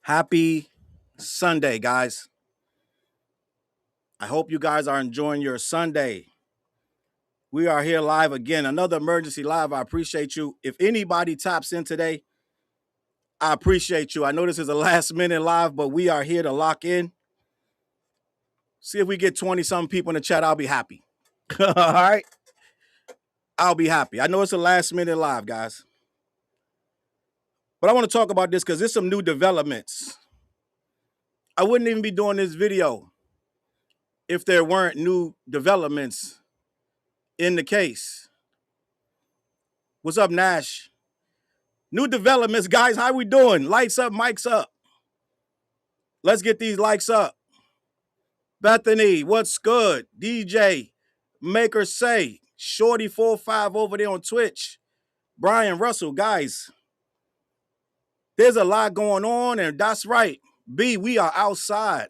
Happy Sunday, guys. I hope you guys are enjoying your Sunday. We are here live again, another emergency live. I appreciate you. If anybody taps in today, I appreciate you. I know this is a last minute live, but we are here to lock in. See if we get 20 some people in the chat. I'll be happy. All right. I'll be happy. I know it's a last minute live, guys. But I want to talk about this because there's some new developments. I wouldn't even be doing this video if there weren't new developments in the case. What's up, Nash? New developments, guys. How we doing? Lights up, mics up. Let's get these likes up. Bethany, what's good? DJ, Maker Say, Shorty45 over there on Twitch. Brian Russell, guys. There's a lot going on, and that's right. B, we are outside.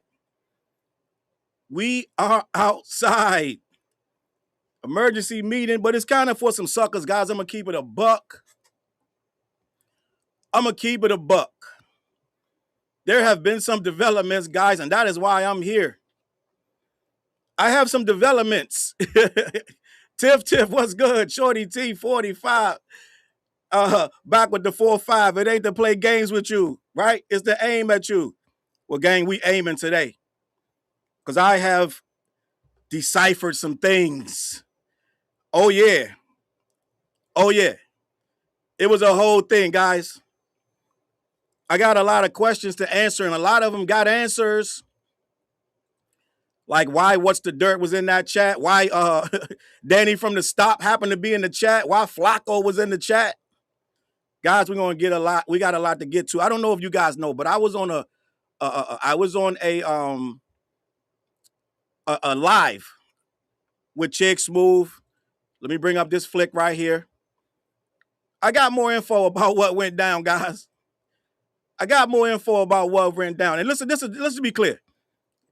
We are outside. Emergency meeting, but it's kind of for some suckers, guys. I'm going to keep it a buck. There have been some developments, guys, and that is why I'm here. I have some developments. Tiff, what's good? Shorty T45. Back with the 4-5. It ain't to play games with you, right? It's to aim at you. Well, gang, we aiming today. Because I have deciphered some things. Oh, yeah. It was a whole thing, guys. I got a lot of questions to answer, and a lot of them got answers. Like why What's the Dirt was in that chat. Why Danny from the Stop happened to be in the chat. Why Flacco was in the chat. Guys, we're going to get a lot. We got a lot to get to. I don't know if you guys know, but I was on a live with Chick Smooth. Let me bring up this flick right here. I got more info about what went down, guys. And listen, let's be clear.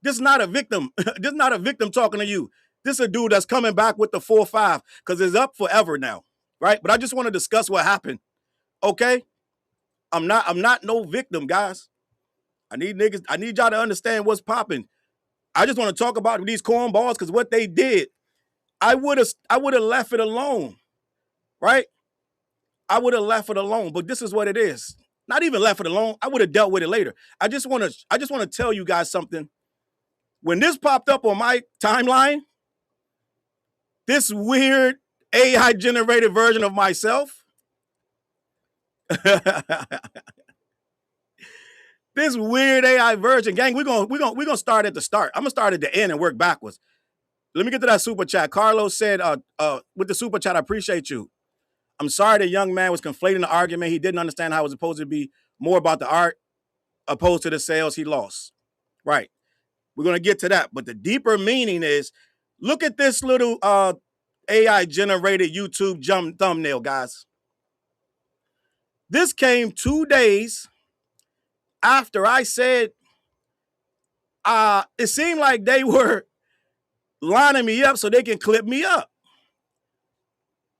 This is not a victim. This is not a victim talking to you. This is a dude that's coming back with the 4-5 because it's up forever now, right? But I just want to discuss what happened. Okay? I'm not no victim, guys. I need y'all to understand what's popping. I just want to talk about these cornballs because what they did, I would have left it alone, right? I would have left it alone, but this is what it is. Not even left it alone. I would have dealt with it later. I just want to tell you guys something. When this popped up on my timeline, this weird AI generated version of myself, this weird AI version, gang, we're gonna start at the start. I'm gonna start at the end and work backwards. Let me get to that super chat. Carlos said, with the super chat, I appreciate you. I'm sorry the young man was conflating the argument. He didn't understand how it was supposed to be more about the art opposed to the sales he lost. Right. We're going to get to that. But the deeper meaning is, look at this little AI-generated YouTube jump thumbnail, guys. This came 2 days after I said it seemed like they were lining me up so they can clip me up.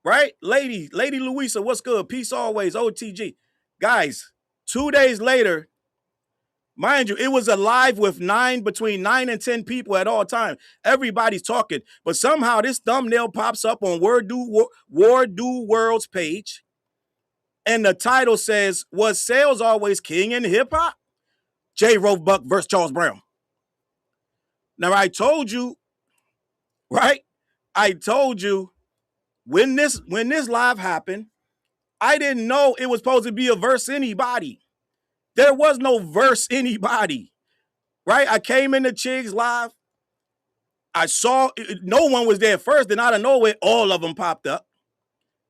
Right? Lady Louisa, what's good? Peace always, OTG. Guys, 2 days later, mind you, it was a live with between 9 and 10 people at all times. Everybody's talking. But somehow this thumbnail pops up on War Do World's page. And the title says, was sales always king in hip-hop? J. Roebuck versus Charles Brown. Now, I told you, right? I told you, when this live happened, I didn't know it was supposed to be a verse anybody. There was no verse anybody, right? I came in the Chigs live. I saw no one was there first. Then out of nowhere, all of them popped up,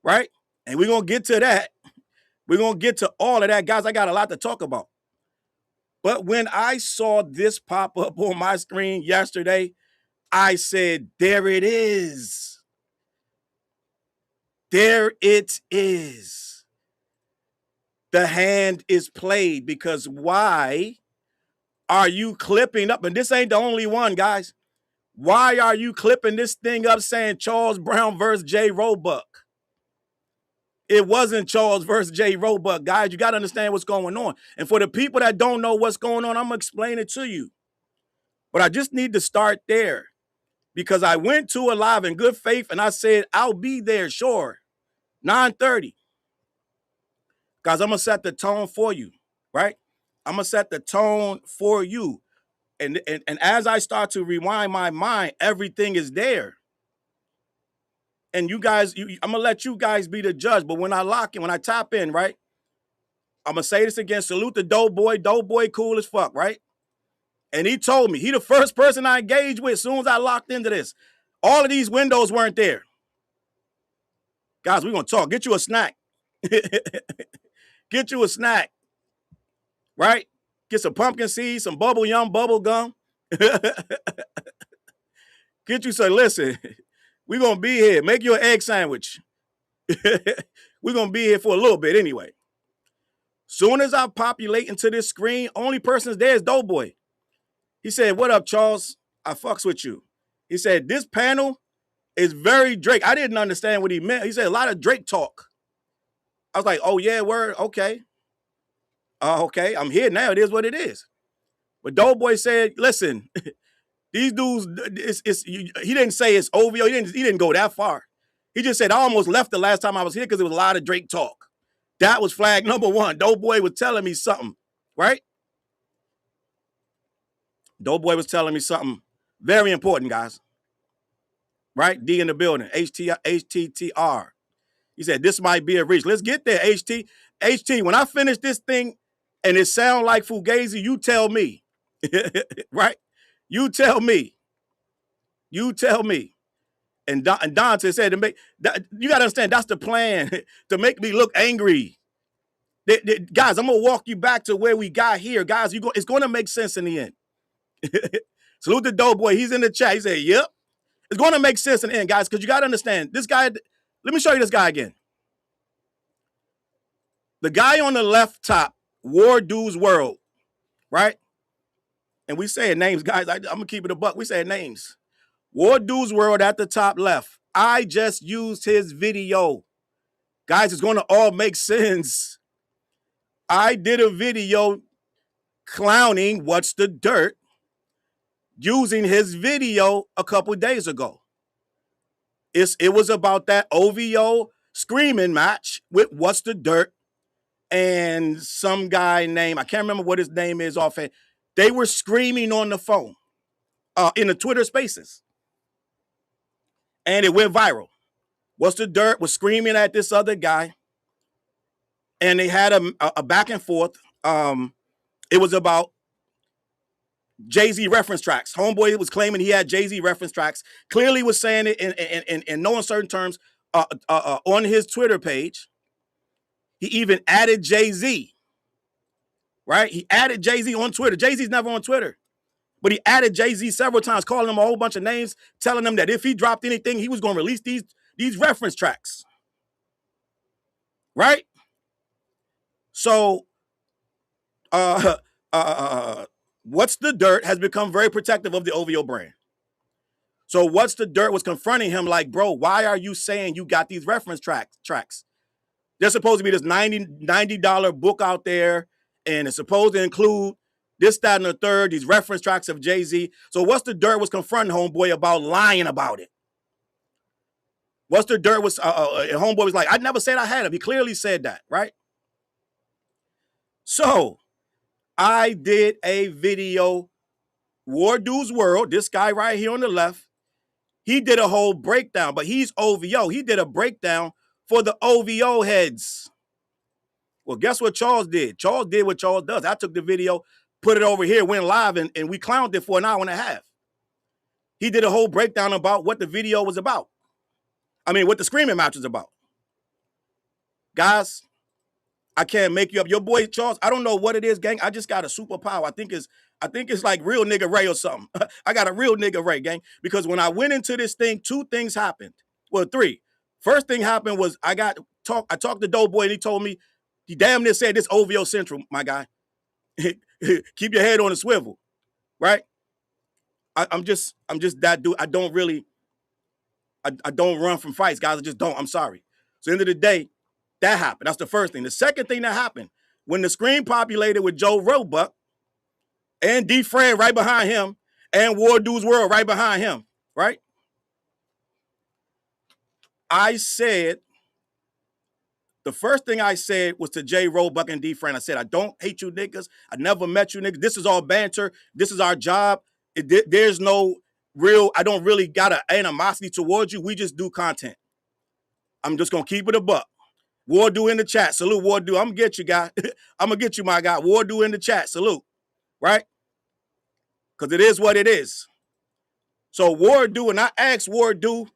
right? And we're going to get to that. We're going to get to all of that. Guys, I got a lot to talk about. But when I saw this pop up on my screen yesterday, I said, there it is. There it is. The hand is played because why are you clipping up? And this ain't the only one, guys. Why are you clipping this thing up saying Charles Brown versus J. Roebuck? It wasn't Charles versus J. Roebuck, guys. You got to understand what's going on. And for the people that don't know what's going on, I'm going to explain it to you. But I just need to start there because I went to a live in good faith and I said, I'll be there, sure, 9:30. Guys, I'm going to set the tone for you, right? I'm going to set the tone for you. And as I start to rewind my mind, everything is there. And you guys, I'm going to let you guys be the judge. But when I lock in, when I tap in, right? I'm going to say this again. Salute the Doughboy. Doughboy cool as fuck, right? And he told me, he the first person I engaged with as soon as I locked into this. All of these windows weren't there. Guys, we're going to talk. Get you a snack. Get you a snack, right? Get some pumpkin seeds, some bubble yum, bubble gum. Get you some, listen, we're going to be here. Make you an egg sandwich. We're going to be here for a little bit anyway. Soon as I populate into this screen, only person's there is Doughboy. He said, what up, Charles? I fucks with you. He said, this panel is very Drake. I didn't understand what he meant. He said a lot of Drake talk. I was like, oh, yeah, word, okay. Okay, I'm here now. It is what it is. But Doughboy said, listen, these dudes, he didn't say it's OVO. He didn't go that far. He just said, I almost left the last time I was here because there was a lot of Drake talk. That was flag number one. Doughboy was telling me something, right? Doughboy was telling me something very important, guys. Right? D in the building. HTTR. He said, this might be a reach. Let's get there, HT. HT, when I finish this thing and it sound like Fugazi, you tell me. Right? You tell me. You tell me. And Dante said, you got to understand, that's the plan, to make me look angry. Guys, I'm going to walk you back to where we got here. Guys, it's going to make sense in the end. Salute the Doughboy. He's in the chat. He said, yep. It's going to make sense in the end, guys, because you got to understand, this guy, let me show you this guy again. The guy on the left top, War Dudes World, right? And we saying names, guys. I'm going to keep it a buck. We saying names. War Dudes World at the top left. I just used his video. Guys, it's going to all make sense. I did a video clowning What's the Dirt using his video a couple days ago. It was about that OVO screaming match with What's the Dirt and some guy named, I can't remember what his name is offhand. They were screaming on the phone in the Twitter spaces. And it went viral. What's the Dirt was screaming at this other guy. And they had a back and forth. It was about Jay-Z reference tracks. Homeboy was claiming he had Jay-Z reference tracks. Clearly was saying it in no uncertain terms on his Twitter page. He even added Jay-Z, right? He added Jay-Z on Twitter. Jay-Z's never on Twitter. But he added Jay-Z several times, calling him a whole bunch of names, telling him that if he dropped anything, he was going to release these reference tracks. Right? So, What's the Dirt has become very protective of the OVO brand. So What's the Dirt was confronting him like, bro, why are you saying you got these reference tracks? There's supposed to be this $90 book out there, and it's supposed to include this, that, and the third, these reference tracks of Jay-Z. So What's the Dirt was confronting Homeboy about lying about it. What's the Dirt was, Homeboy was like, I never said I had him. He clearly said that, right? So I did a video, War Dudes World, this guy right here on the left, he did a whole breakdown, but he's OVO. He did a breakdown for the OVO heads. Well, guess what Charles did? Charles did what Charles does. I took the video, put it over here, went live, and we clowned it for an hour and a half. He did a whole breakdown about what the video was about. I mean, what the screaming match was about. Guys, I can't make you up. Your boy Charles, I don't know what it is, gang. I just got a superpower. I think it's like real nigga Ray or something. I got a real nigga Ray, gang. Because when I went into this thing, two things happened. Well, three. First thing happened was I talked to Doughboy and he told me, he damn near said this OVO Central, my guy. Keep your head on a swivel, right? I'm just that dude. I don't run from fights, guys. I just don't. I'm sorry. So at the end of the day, That happened. That's the first thing. The second thing that happened, when the screen populated with Joe Roebuck and D. Fran right behind him and War Dude's World right behind him, right? I said, the first thing I said was to J. Roebuck and D. Fran. I said, I don't hate you niggas. I never met you niggas. This is all banter. This is our job. There's no real, I don't really got an animosity towards you. We just do content. I'm just going to keep it a buck. War Do in the chat. Salute, War Do. I'm going to get you, guy. I'm going to get you, my guy. War Do in the chat. Salute. Right? Because it is what it is. So War Do, and I asked War Do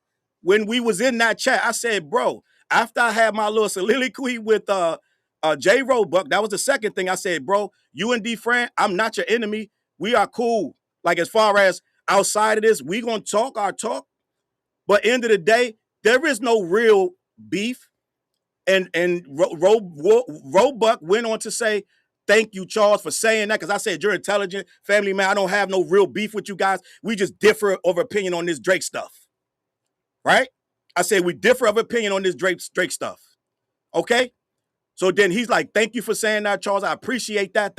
when we was in that chat, I said, bro, after I had my little soliloquy with J. Roebuck, that was the second thing I said, bro, you and D. Fran, I'm not your enemy. We are cool. Like, as far as outside of this, we going to talk our talk. But end of the day, there is no real beef. And Roebuck went on to say, thank you, Charles, for saying that, because I said, you're intelligent, family man. I don't have no real beef with you guys. We just differ of opinion on this Drake stuff. Right? I said, we differ of opinion on this Drake stuff. Okay? So then he's like, thank you for saying that, Charles. I appreciate that.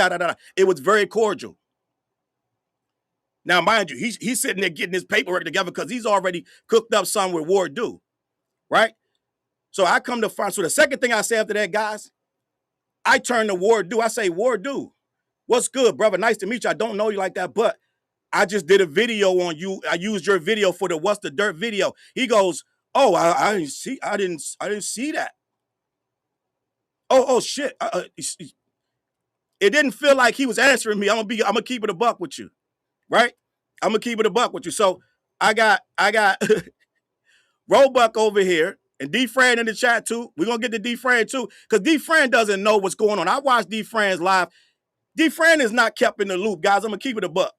It was very cordial. Now, mind you, he's sitting there getting his paperwork together because he's already cooked up something with Ward Do. Right? So I come to find, so the second thing I say after that, guys, I turn to Ward Do. I say, Ward Do, what's good, brother? Nice to meet you. I don't know you like that, but I just did a video on you. I used your video for the What's the Dirt video. He goes, oh, I didn't see that. Oh shit. It didn't feel like he was answering me. I'm gonna keep it a buck with you. Right? I'm gonna keep it a buck with you. So I got Roebuck over here. And D. Fran in the chat too. We're going to get to D. Fran too. Because D. Fran doesn't know what's going on. I watched D. Fran's live. D. Fran is not kept in the loop, guys. I'm going to keep it a buck.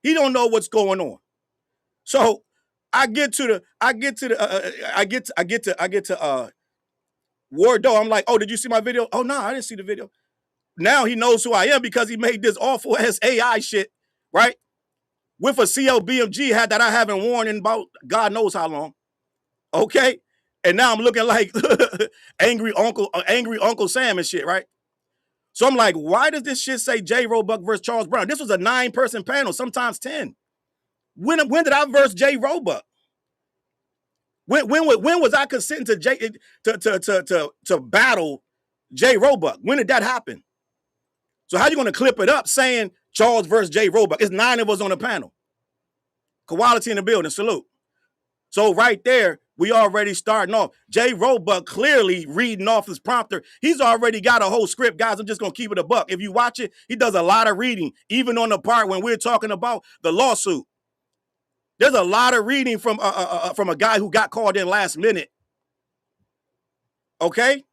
He don't know what's going on. So I get to Wardo. I'm like, oh, did you see my video? Oh, no, I didn't see the video. Now he knows who I am because he made this awful ass AI shit, right? With a CLBMG hat that I haven't worn in about God knows how long. Okay, and now I'm looking like angry Uncle Sam and shit, right? So I'm like, why does this shit say J. Roebuck versus Charles Brown? This was a 9-person panel, sometimes 10. When did I verse J. Roebuck? When was I consenting to battle J. Roebuck? When did that happen? So how you gonna clip it up saying Charles versus J. Roebuck? It's 9 of us on the panel. Quality in the building. Salute. So right there, we already starting off. J. Roebuck clearly reading off his prompter. He's already got a whole script. Guys, I'm just going to keep it a buck. If you watch it, he does a lot of reading, even on the part when we're talking about the lawsuit. There's a lot of reading from a guy who got called in last minute. Okay?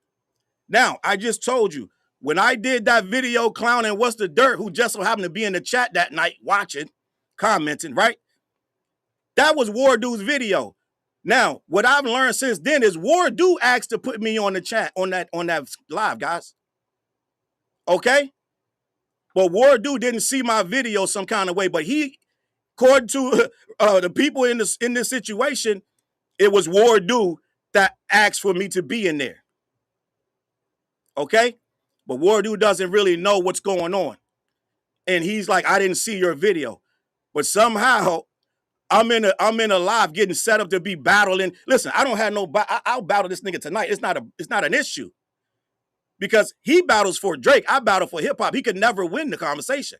Now, I just told you, when I did that video clowning What's the Dirt, who just so happened to be in the chat that night watching, commenting, right? That was War Dude's video. Now, what I've learned since then is War Do asked to put me on the chat on that live, guys. Okay? But War Do didn't see my video some kind of way, but he, according to the people in this situation, it was War Do that asked for me to be in there. Okay? But War Do doesn't really know what's going on. And he's like, I didn't see your video. But somehow I'm in a live getting set up to be battling. Listen, I don't have no. I'll battle this nigga tonight. It's not an issue because he battles for Drake. I battle for hip hop. He could never win the conversation.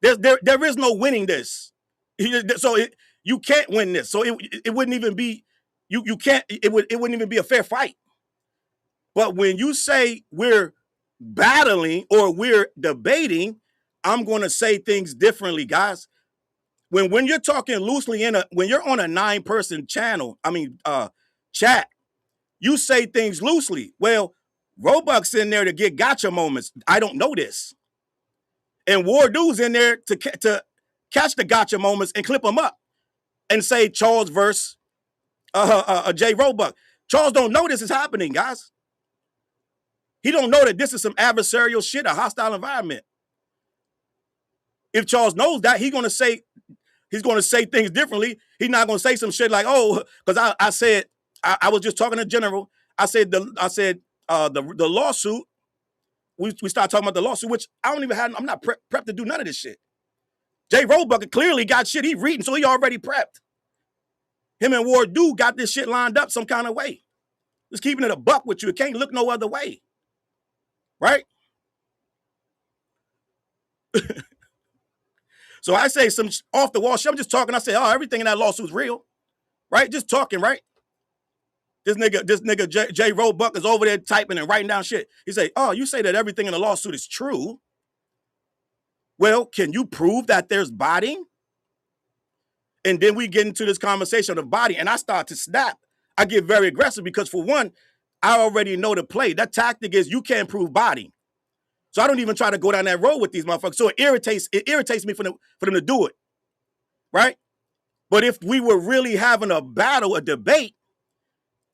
There is no winning this. You can't win this. So it wouldn't even be. You can't. It wouldn't even be a fair fight. But when you say we're battling or we're debating, I'm going to say things differently, guys. When you're talking loosely when you're on a 9-person channel, chat, you say things loosely. Well, Roebuck's in there to get gotcha moments. I don't know this. And War Dude's in there to catch the gotcha moments and clip them up and say Charles versus J. Roebuck. Charles don't know this is happening, guys. He don't know that this is some adversarial shit, a hostile environment. If Charles knows that, he's going to say things differently. He's not going to say some shit like, oh, because I said, I was just talking to General. I said the lawsuit. We start talking about the lawsuit, which I don't even have. I'm not prepped to do none of this shit. Jay Roebuck clearly got shit he reading, so he already prepped. Him and Ward Dude got this shit lined up some kind of way. Just keeping it a buck with you. It can't look no other way. Right? So I say some off the wall shit. I'm just talking. I say, oh, everything in that lawsuit's real. Right? Just talking, right? This nigga Jay Roebuck is over there typing and writing down shit. He say, oh, you say that everything in the lawsuit is true. Well, can you prove that there's botting? And then we get into this conversation of body, and I start to snap. I get very aggressive because, for one, I already know the play. That tactic is you can't prove body. So I don't even try to go down that road with these motherfuckers. So it irritates me for them to do it, right? But if we were really having a battle, a debate,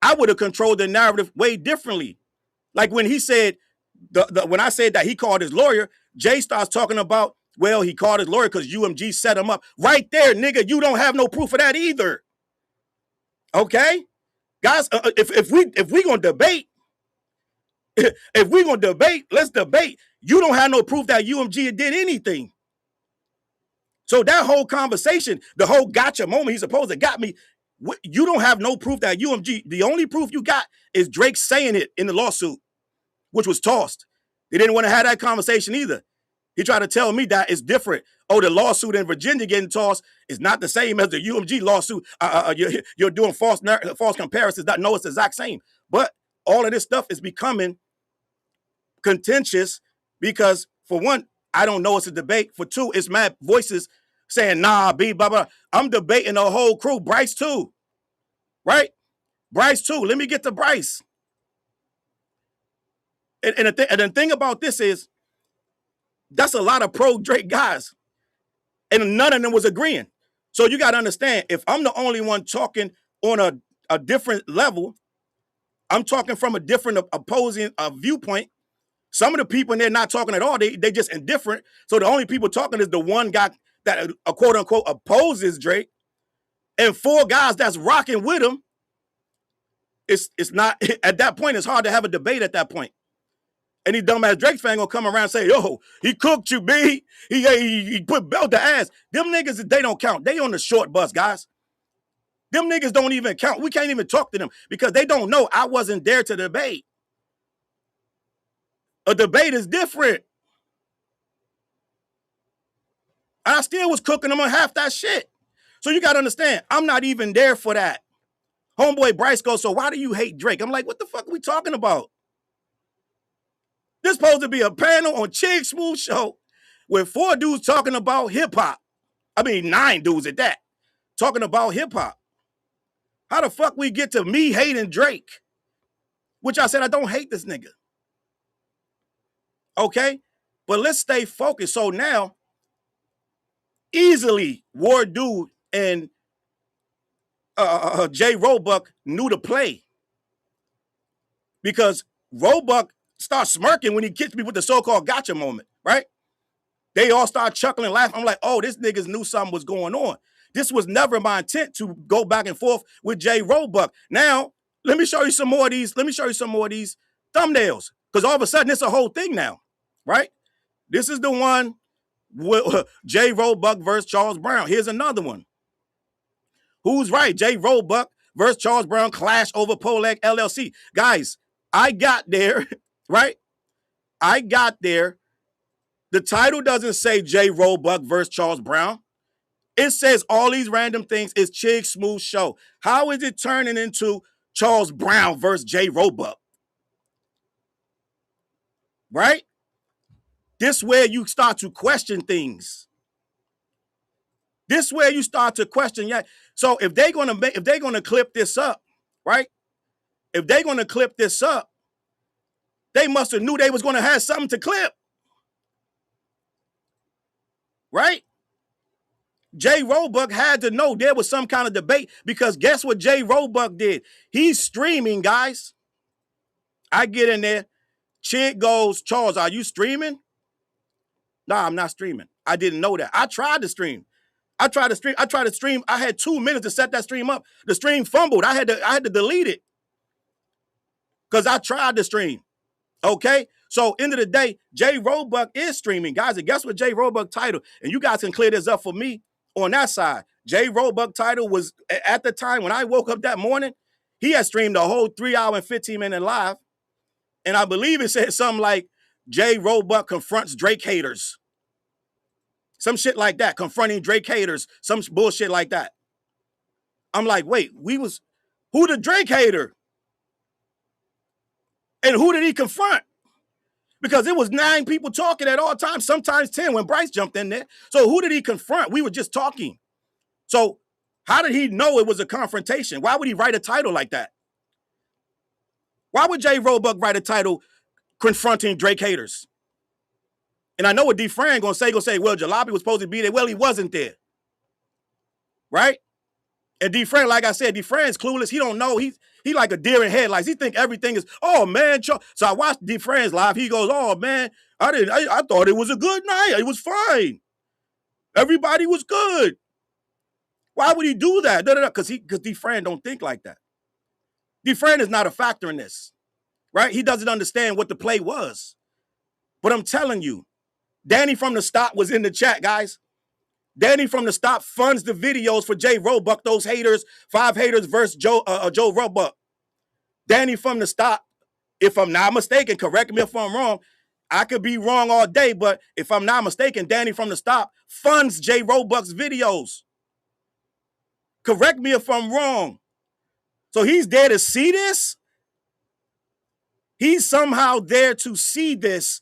I would have controlled the narrative way differently. Like when he said, when I said that he called his lawyer, Jay starts talking about, well, he called his lawyer because UMG set him up. Right there, nigga, you don't have no proof of that either. Okay? Guys, if we gonna debate, if we gonna debate, let's debate. You don't have no proof that UMG did anything. So that whole conversation, the whole gotcha moment he supposed to got me, you don't have no proof that UMG, the only proof you got is Drake saying it in the lawsuit, which was tossed. They didn't want to have that conversation either. He tried to tell me that it's different. Oh, the lawsuit in Virginia getting tossed is not the same as the UMG lawsuit. You're doing false comparisons. No, it's the exact same. But all of this stuff is becoming contentious because, for one, I don't know it's a debate. For two, it's mad voices saying, nah, B, blah, blah. I'm debating the whole crew. Bryce, too. Right? Bryce, too. Let me get to Bryce. And the thing about this is, that's a lot of pro-Drake guys. And none of them was agreeing. So you got to understand, if I'm the only one talking on a different level, I'm talking from a different opposing viewpoint. Some of the people in there not talking at all. They just indifferent. So the only people talking is the one guy that, quote unquote, opposes Drake. And four guys that's rocking with him. It's not, at that point, it's hard to have a debate at that point. Any dumbass Drake fan gonna come around and say, yo, he cooked you, B. He put belt to ass. Them niggas, they don't count. They on the short bus, guys. Them niggas don't even count. We can't even talk to them because they don't know I wasn't there to debate. A debate is different. I still was cooking them on half that shit. So you gotta understand, I'm not even there for that. Homeboy Bryce goes, so why do you hate Drake? I'm like, what the fuck are we talking about? This supposed to be a panel on Chig Smooth Show with 4 dudes talking about hip-hop. I mean, 9 dudes at that, talking about hip-hop. How the fuck we get to me hating Drake? Which I said, I don't hate this nigga. Okay? But let's stay focused. So now, easily, Ward Dude and Jay Roebuck knew the play. Because Roebuck starts smirking when he gets me with the so-called gotcha moment, right? They all start chuckling, laughing. I'm like, oh, this niggas knew something was going on. This was never my intent to go back and forth with Jay Roebuck. Now, let me show you some more of these. Let me show you some more of these thumbnails. Because all of a sudden, it's a whole thing now, right? This is the one with Jay Roebuck versus Charles Brown. Here's another one. Who's right? Jay Roebuck versus Charles Brown clash over Poleg LLC. Guys, I got there, right? I got there. The title doesn't say Jay Roebuck versus Charles Brown. It says all these random things. It's Chig Smooth Show. How is it turning into Charles Brown versus Jay Roebuck? Right? This where you start to question things. This where you start to question. Yeah. So if they're gonna clip this up, right? If they're gonna clip this up, they must have knew they was gonna have something to clip. Right? Jay Roebuck had to know there was some kind of debate because guess what Jay Roebuck did? He's streaming, guys. I get in there. Chig goes, Charles, are you streaming? Nah, I'm not streaming. I didn't know that. I tried to stream. I tried to stream. I had 2 minutes to set that stream up. The stream fumbled. I had to delete it. because I tried to stream. Okay? So, end of the day, J Roebuck is streaming. Guys, and guess what J Roebuck title? And you guys can clear this up for me on that side. J Roebuck title was, at the time when I woke up that morning, he had streamed a whole 3 hour and 15-minute live. And I believe it said something like, J Roebuck confronts Drake haters. Some shit like that. Confronting Drake haters. Some bullshit like that. I'm like, wait, who the Drake hater? And who did he confront? Because it was 9 people talking at all times, sometimes 10 when Bryce jumped in there. So who did he confront? We were just talking. So how did he know it was a confrontation? Why would he write a title like that? Why would J Roebuck write a title confronting Drake haters? And I know what D. Fran gonna say, well, Jalopy was supposed to be there. Well, he wasn't there. Right? And D. Fran, like I said, D. Fran's clueless. He don't know. He like a deer in headlights. He think everything is, oh man. So I watched D. Fran's live. He goes, oh man, I thought it was a good night. It was fine. Everybody was good. Why would he do that? Because D. Fran don't think like that. D. Fran is not a factor in this. Right? He doesn't understand what the play was. But I'm telling you, Danny from the Stop was in the chat, guys. Danny from the Stop funds the videos for J Roebuck, those haters, 5 haters versus Joe Roebuck. Danny from the Stop, if I'm not mistaken, correct me if I'm wrong. I could be wrong all day, but if I'm not mistaken, Danny from the Stop funds J Roebuck's videos. Correct me if I'm wrong. So he's there to see this? He's somehow there to see this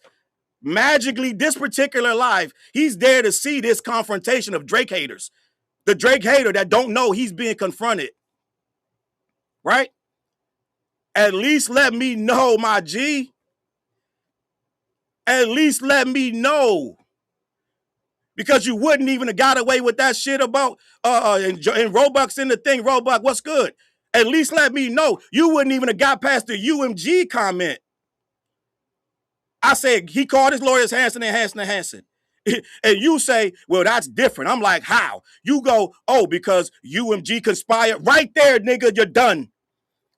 magically, this particular live. He's there to see this confrontation of Drake haters. The Drake hater that don't know he's being confronted. Right? At least let me know, my G. At least let me know. Because you wouldn't even have got away with that shit about and Roebuck's in the thing. Roebuck, what's good? At least let me know. You wouldn't even have got past the UMG comment. I said, he called his lawyers Hanson and Hanson and Hanson. And you say, well, that's different. I'm like, how? You go, oh, because UMG conspired. Right there, nigga, you're done.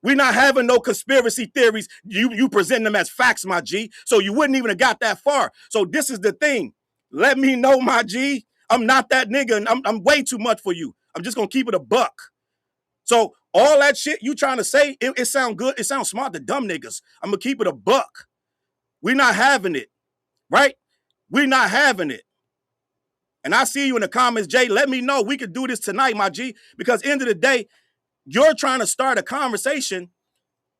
We're not having no conspiracy theories. You present them as facts, my G. So you wouldn't even have got that far. So this is the thing. Let me know, my G. I'm not that nigga, and I'm way too much for you. I'm just going to keep it a buck. So all that shit you trying to say, it sound good. It sounds smart to dumb niggas. I'm going to keep it a buck. We're not having it, right? We're not having it. And I see you in the comments, Jay. Let me know. We could do this tonight, my G. Because end of the day, you're trying to start a conversation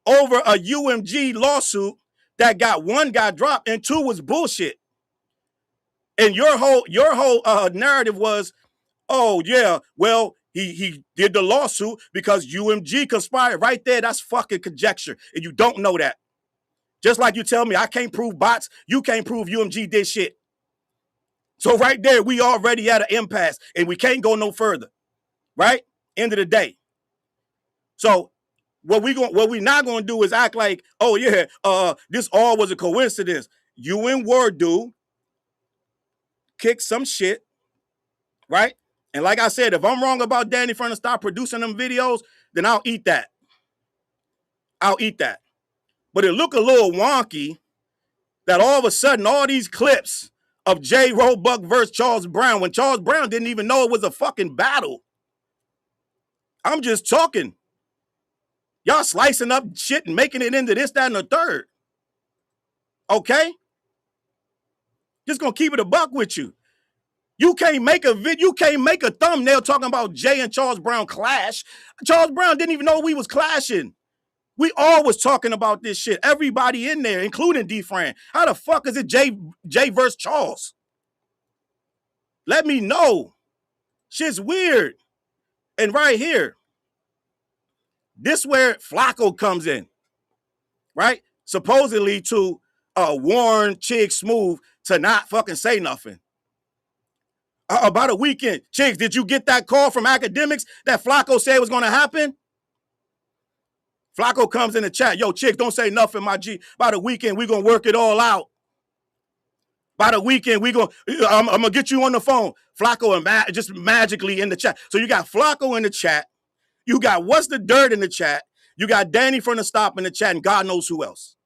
over a UMG lawsuit that got 1 got dropped and 2 was bullshit. And your whole narrative was, oh yeah, well, he did the lawsuit because UMG conspired. Right there, that's fucking conjecture. And you don't know that. Just like you tell me I can't prove bots, you can't prove UMG did shit. So right there, we already at an impasse and we can't go no further. Right? End of the day. So what we not gonna do is act like, oh yeah, this all was a coincidence. You and Word do kick some shit, right? And like I said, if I'm wrong about Danny from the Stop producing them videos, then I'll eat that. I'll eat that. But it look a little wonky that all of a sudden all these clips of J Roebuck versus Charles Brown, when Charles Brown didn't even know it was a fucking battle. I'm just talking. Y'all slicing up shit and making it into this, that, and the third. Okay? Just gonna keep it a buck with you. You can't make a video, you can't make a thumbnail talking about Jay and Charles Brown clash. Charles Brown didn't even know we was clashing. We all was talking about this shit. Everybody in there, including D. Fran. How the fuck is it Jay versus Charles? Let me know. Shit's weird. And right here, this where Flacco comes in, right? Supposedly to warn Chig Smooth to not fucking say nothing. About a weekend. Chigs, did you get that call from academics that Flacco said was going to happen? Flacco comes in the chat. Yo, Chigs, don't say nothing, my G. By the weekend, we're going to work it all out. By the weekend, I'm going to get you on the phone. Flacco just magically in the chat. So you got Flacco in the chat. You got What's the Dirt in the chat. You got Danny from the Stop in the chat, and God knows who else.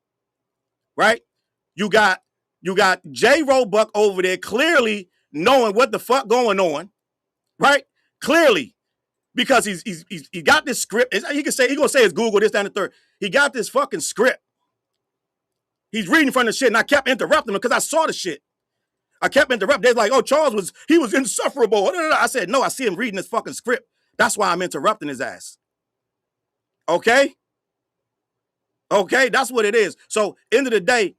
Right? You got J Roebuck over there clearly knowing what the fuck going on. Right? Clearly. Because he got this script. He gonna say it's Google, this, that, and the third. He got this fucking script. He's reading from the shit, and I kept interrupting him because I saw the shit. I kept interrupting. They're like, oh, Charles was insufferable. I said, no, I see him reading this fucking script. That's why I'm interrupting his ass. Okay? Okay, that's what it is. So, end of the day,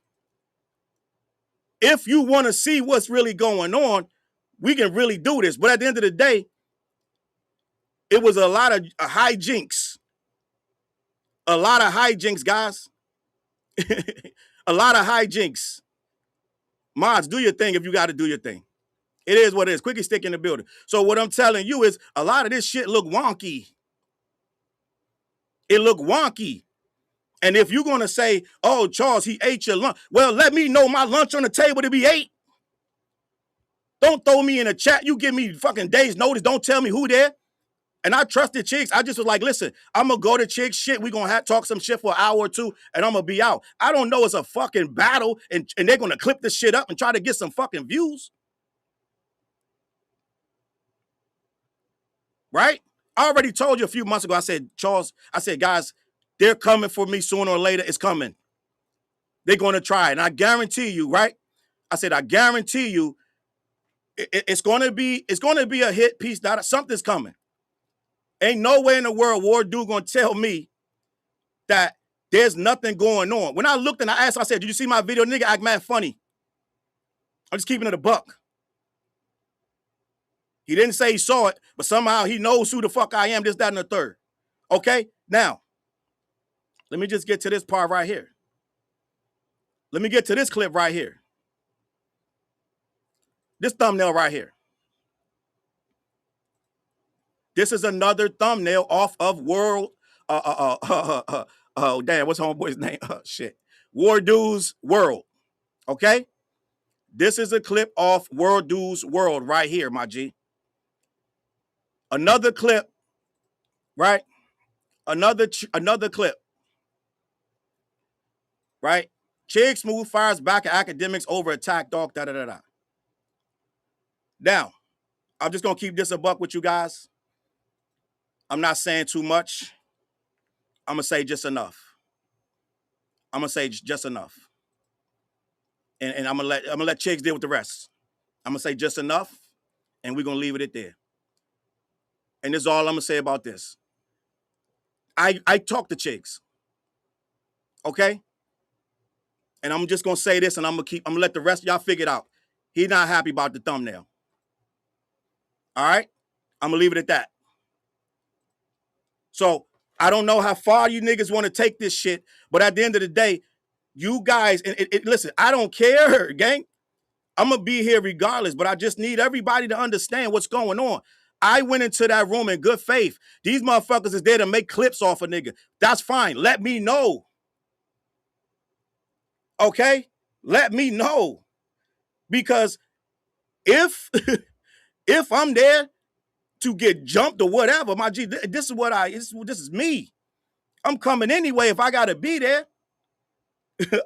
if you want to see what's really going on, we can really do this. But at the end of the day, it was a lot of hijinks. A lot of hijinks, guys. A lot of hijinks. Mods, do your thing if you got to do your thing. It is what it is. Quickie stick in the building. So what I'm telling you is a lot of this shit look wonky. It look wonky. And if you're going to say, oh, Charles, he ate your lunch. Well, let me know my lunch on the table to be ate. Don't throw me in a chat. You give me fucking days notice. Don't tell me who there. And I trusted chicks. I just was like, listen, I'm going to go to chicks shit. We're going to talk some shit for an hour or two, and I'm going to be out. I don't know it's a fucking battle, and they're going to clip this shit up and try to get some fucking views. Right? I already told you a few months ago, I said, Charles, I said, guys, they're coming for me sooner or later. It's coming. They're going to try. And I guarantee you, right? I said, I guarantee you, it's going to be a hit piece. Something's coming. Ain't no way in the world War Dude going to tell me that there's nothing going on. When I looked and I asked, I said, did you see my video? Nigga act mad funny. I'm just keeping it a buck. He didn't say he saw it, but somehow he knows who the fuck I am, this, that, and the third. Okay? Now, let me just get to this part right here. Let me get to this clip right here. This thumbnail right here. This is another thumbnail off of World, oh, damn, what's homeboy's name? Shit. War Dude's World. Okay? This is a clip off World Dude's World right here, my G. Another clip, right? Another clip, right? Chig Smooth fires back at academics over attack dog, da-da-da-da. Now, I'm just going to keep this a buck with you guys. I'm not saying too much. I'm going to say just enough. I'm going to say just enough. And I'm going to let Chigs deal with the rest. I'm going to say just enough, and we're going to leave it at there. And this is all I'm going to say about this. I talk to Chigs. Okay? And I'm just going to say this, and I'm going to let the rest of y'all figure it out. He's not happy about the thumbnail. All right? I'm going to leave it at that. So, I don't know how far you niggas want to take this shit, but at the end of the day, you guys, listen, I don't care, gang. I'm going to be here regardless, but I just need everybody to understand what's going on. I went into that room in good faith. These motherfuckers is there to make clips off a nigga. That's fine. Let me know. Okay? Let me know. Because if I'm there to get jumped or whatever, my G, this is me. I'm coming anyway if I gotta be there.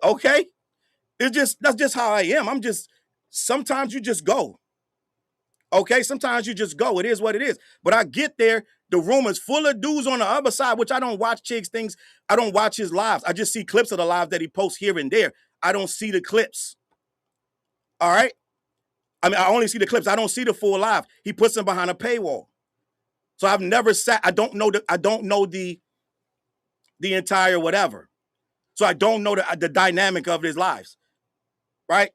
Okay? That's just how I am. Sometimes you just go. Okay? Sometimes you just go. It is what it is. But I get there, the room is full of dudes on the other side, which I don't watch Chig's things. I don't watch his lives. I just see clips of the lives that he posts here and there. I don't see the clips. All right? I mean, I only see the clips. I don't see the full live. He puts them behind a paywall. So I've never sat, I don't know the entire whatever. So I don't know the dynamic of his lives. Right?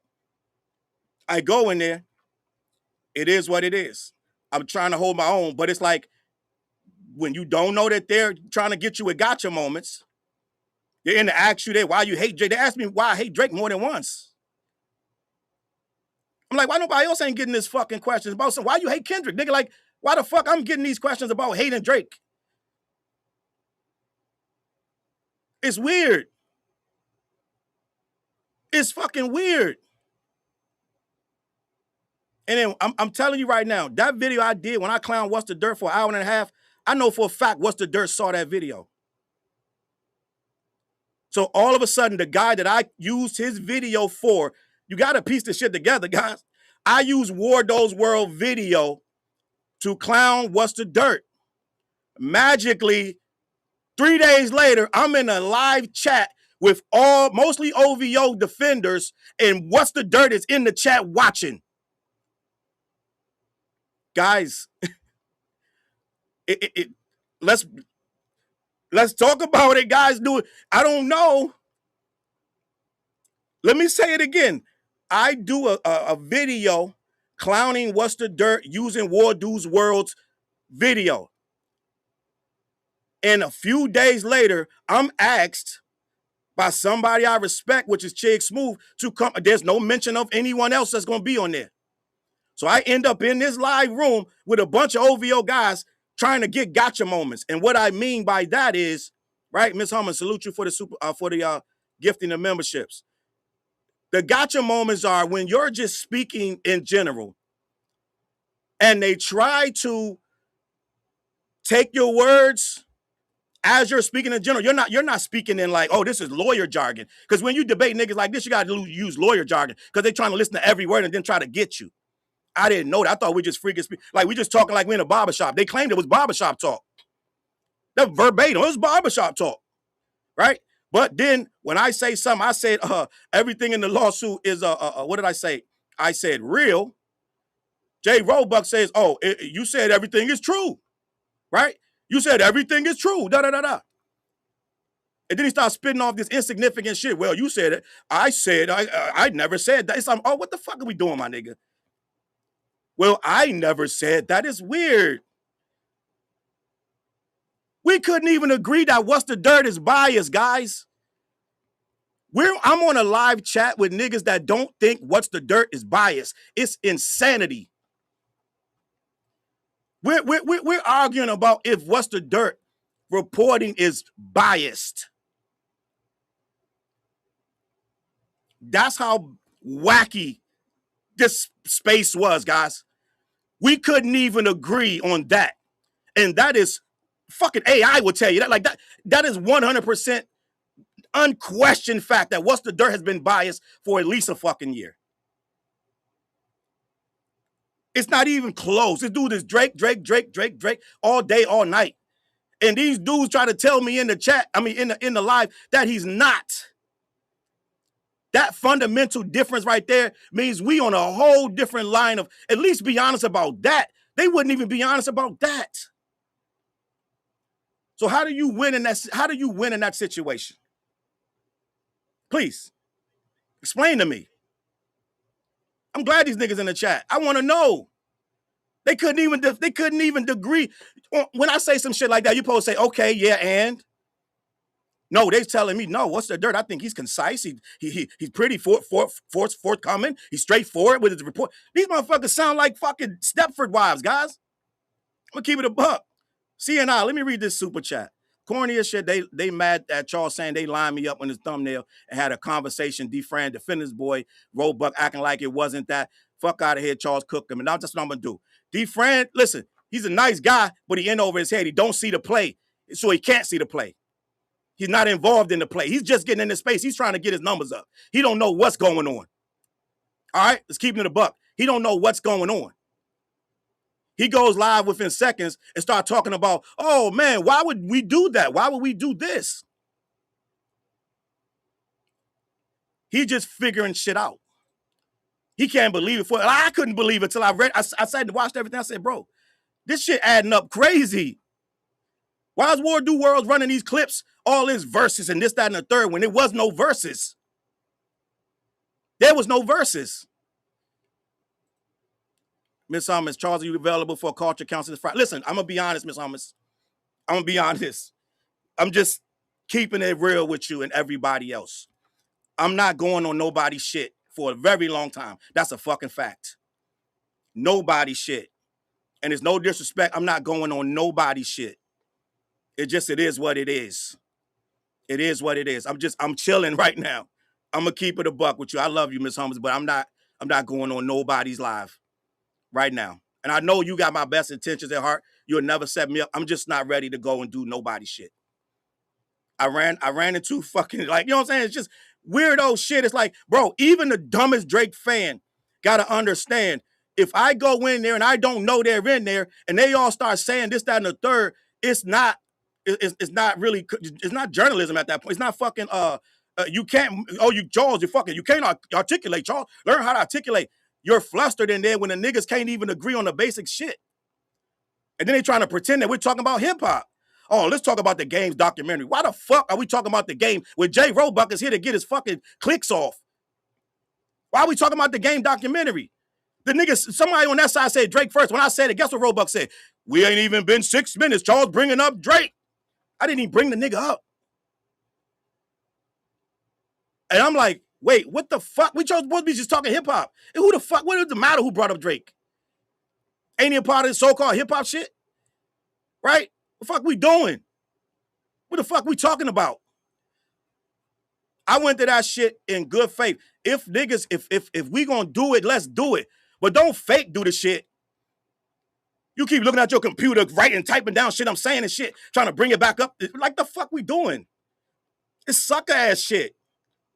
I go in there. It is what it is. I'm trying to hold my own, but it's like when you don't know that they're trying to get you with gotcha moments, they're in to ask you there why you hate Drake. They asked me why I hate Drake more than once. I'm like, why nobody else ain't getting this fucking questions about why you hate Kendrick? Nigga, like, why the fuck I'm getting these questions about hating Drake? It's weird. It's fucking weird. And then I'm telling you right now, that video I did when I clowned What's the Dirt for an hour and a half, I know for a fact What's the Dirt saw that video. So all of a sudden, the guy that I used his video for, you got to piece this shit together, guys. I used Wardo's World video to clown What's the Dirt. Magically, 3 days later, I'm in a live chat with mostly OVO defenders, and What's the Dirt is in the chat watching. Guys, let's talk about it, guys. I don't know. Let me say it again. I do a video clowning What's the Dirt using Wardo's World's video. And a few days later, I'm asked by somebody I respect, which is Chig Smooth, to come. There's no mention of anyone else that's going to be on there. So I end up in this live room with a bunch of OVO guys trying to get gotcha moments. And what I mean by that is, right, Ms. Hummon, salute you for the gifting of memberships. The gotcha moments are when you're just speaking in general and they try to take your words as you're speaking in general. You're not speaking in like, oh, this is lawyer jargon. Because when you debate niggas like this, you got to use lawyer jargon because they're trying to listen to every word and then try to get you. I didn't know that. I thought we just freaking speak. Like, we just talking like we in a barbershop. They claimed it was barbershop talk. That verbatim. It was barbershop talk, right? But then when I say something, I said everything in the lawsuit is, what did I say? I said real. Jay Roebuck says, oh, you said everything is true, right? You said everything is true, da-da-da-da. And then he starts spitting off this insignificant shit. Well, you said it. I said, I never said that. It's like, oh, what the fuck are we doing, my nigga? Well, I never said that. Is weird. We couldn't even agree that What's the Dirt is biased, guys. I'm on a live chat with niggas that don't think What's the Dirt is biased. It's insanity. We're arguing about if What's the Dirt reporting is biased. That's how wacky this space was, guys. We couldn't even agree on that. And that is fucking AI will tell you that. Like that is 100% unquestioned fact that What's the Dirt has been biased for at least a fucking year. It's not even close. This dude is Drake all day, all night. And these dudes try to tell me in the chat, in the live, that he's not. That fundamental difference right there means we on a whole different line of, at least be honest about that. They wouldn't even be honest about that. So how do you win in that situation? Please explain to me. I'm glad these niggas in the chat. I want to know. They couldn't even agree. When I say some shit like that, you supposed to say, okay, yeah, and no, they're telling me, no, What's the Dirt? I think he's concise. He's pretty forthcoming. He's straightforward with his report. These motherfuckers sound like fucking Stepford wives, guys. I'm gonna keep it a buck. CNI, let me read this super chat. Corny as shit. They mad at Charles saying they lined me up on his thumbnail and had a conversation. Defran, defenders boy, Roebuck acting like it wasn't that. Fuck out of here, Charles Cook him. And that's what I'm gonna do. Defran, listen, he's a nice guy, but he in over his head. He don't see the play, so he can't see the play. He's not involved in the play. He's just getting in the space. He's trying to get his numbers up. He don't know what's going on. All right, let's keep it a buck. He don't know what's going on. He goes live within seconds and start talking about, oh man, why would we do that? Why would we do this? He just figuring shit out. He can't believe it. I couldn't believe it till I read. I sat and watched everything. I said, bro, this shit adding up crazy. Why is Wardo World running these clips, all his verses and this, that, and the third when there was no verses? There was no verses. Miss Thomas, Charles, are you available for a culture council this Friday? Listen, I'm going to be honest, Miss Thomas. I'm going to be honest. I'm just keeping it real with you and everybody else. I'm not going on nobody's shit for a very long time. That's a fucking fact. Nobody's shit. And it's no disrespect. I'm not going on nobody's shit. It is what it is. It is what it is. I'm chilling right now. I'm going to keep it a buck with you. I love you, Miss Holmes, but I'm not going on nobody's live right now. And I know you got my best intentions at heart. You'll never set me up. I'm just not ready to go and do nobody's shit. I ran into fucking, like, you know what I'm saying? It's just weirdo shit. It's like, bro, even the dumbest Drake fan gotta understand, if I go in there and I don't know they're in there and they all start saying this, that, and the third, it's not really, it's not journalism at that point. It's not fucking, you can't, Charles, you can't articulate, Charles. Learn how to articulate. You're flustered in there when the niggas can't even agree on the basic shit. And then they trying to pretend that we're talking about hip hop. Oh, let's talk about the game's documentary. Why the fuck are we talking about the game when Jay Roebuck is here to get his fucking clicks off? Why are we talking about the game documentary? The niggas, somebody on that side said Drake first. When I said it, guess what Roebuck said? We ain't even been 6 minutes. Charles bringing up Drake. I didn't even bring the nigga up. And I'm like, wait, what the fuck? We supposed to be just talking hip hop. And who the fuck? What does it matter who brought up Drake? Ain't he a part of this so-called hip hop shit? Right? What the fuck we doing? What the fuck we talking about? I went to that shit in good faith. If niggas, if we gonna do it, let's do it. But don't fake do the shit. You keep looking at your computer, writing, typing down shit I'm saying and shit, trying to bring it back up. Like the fuck we doing? It's sucker ass shit.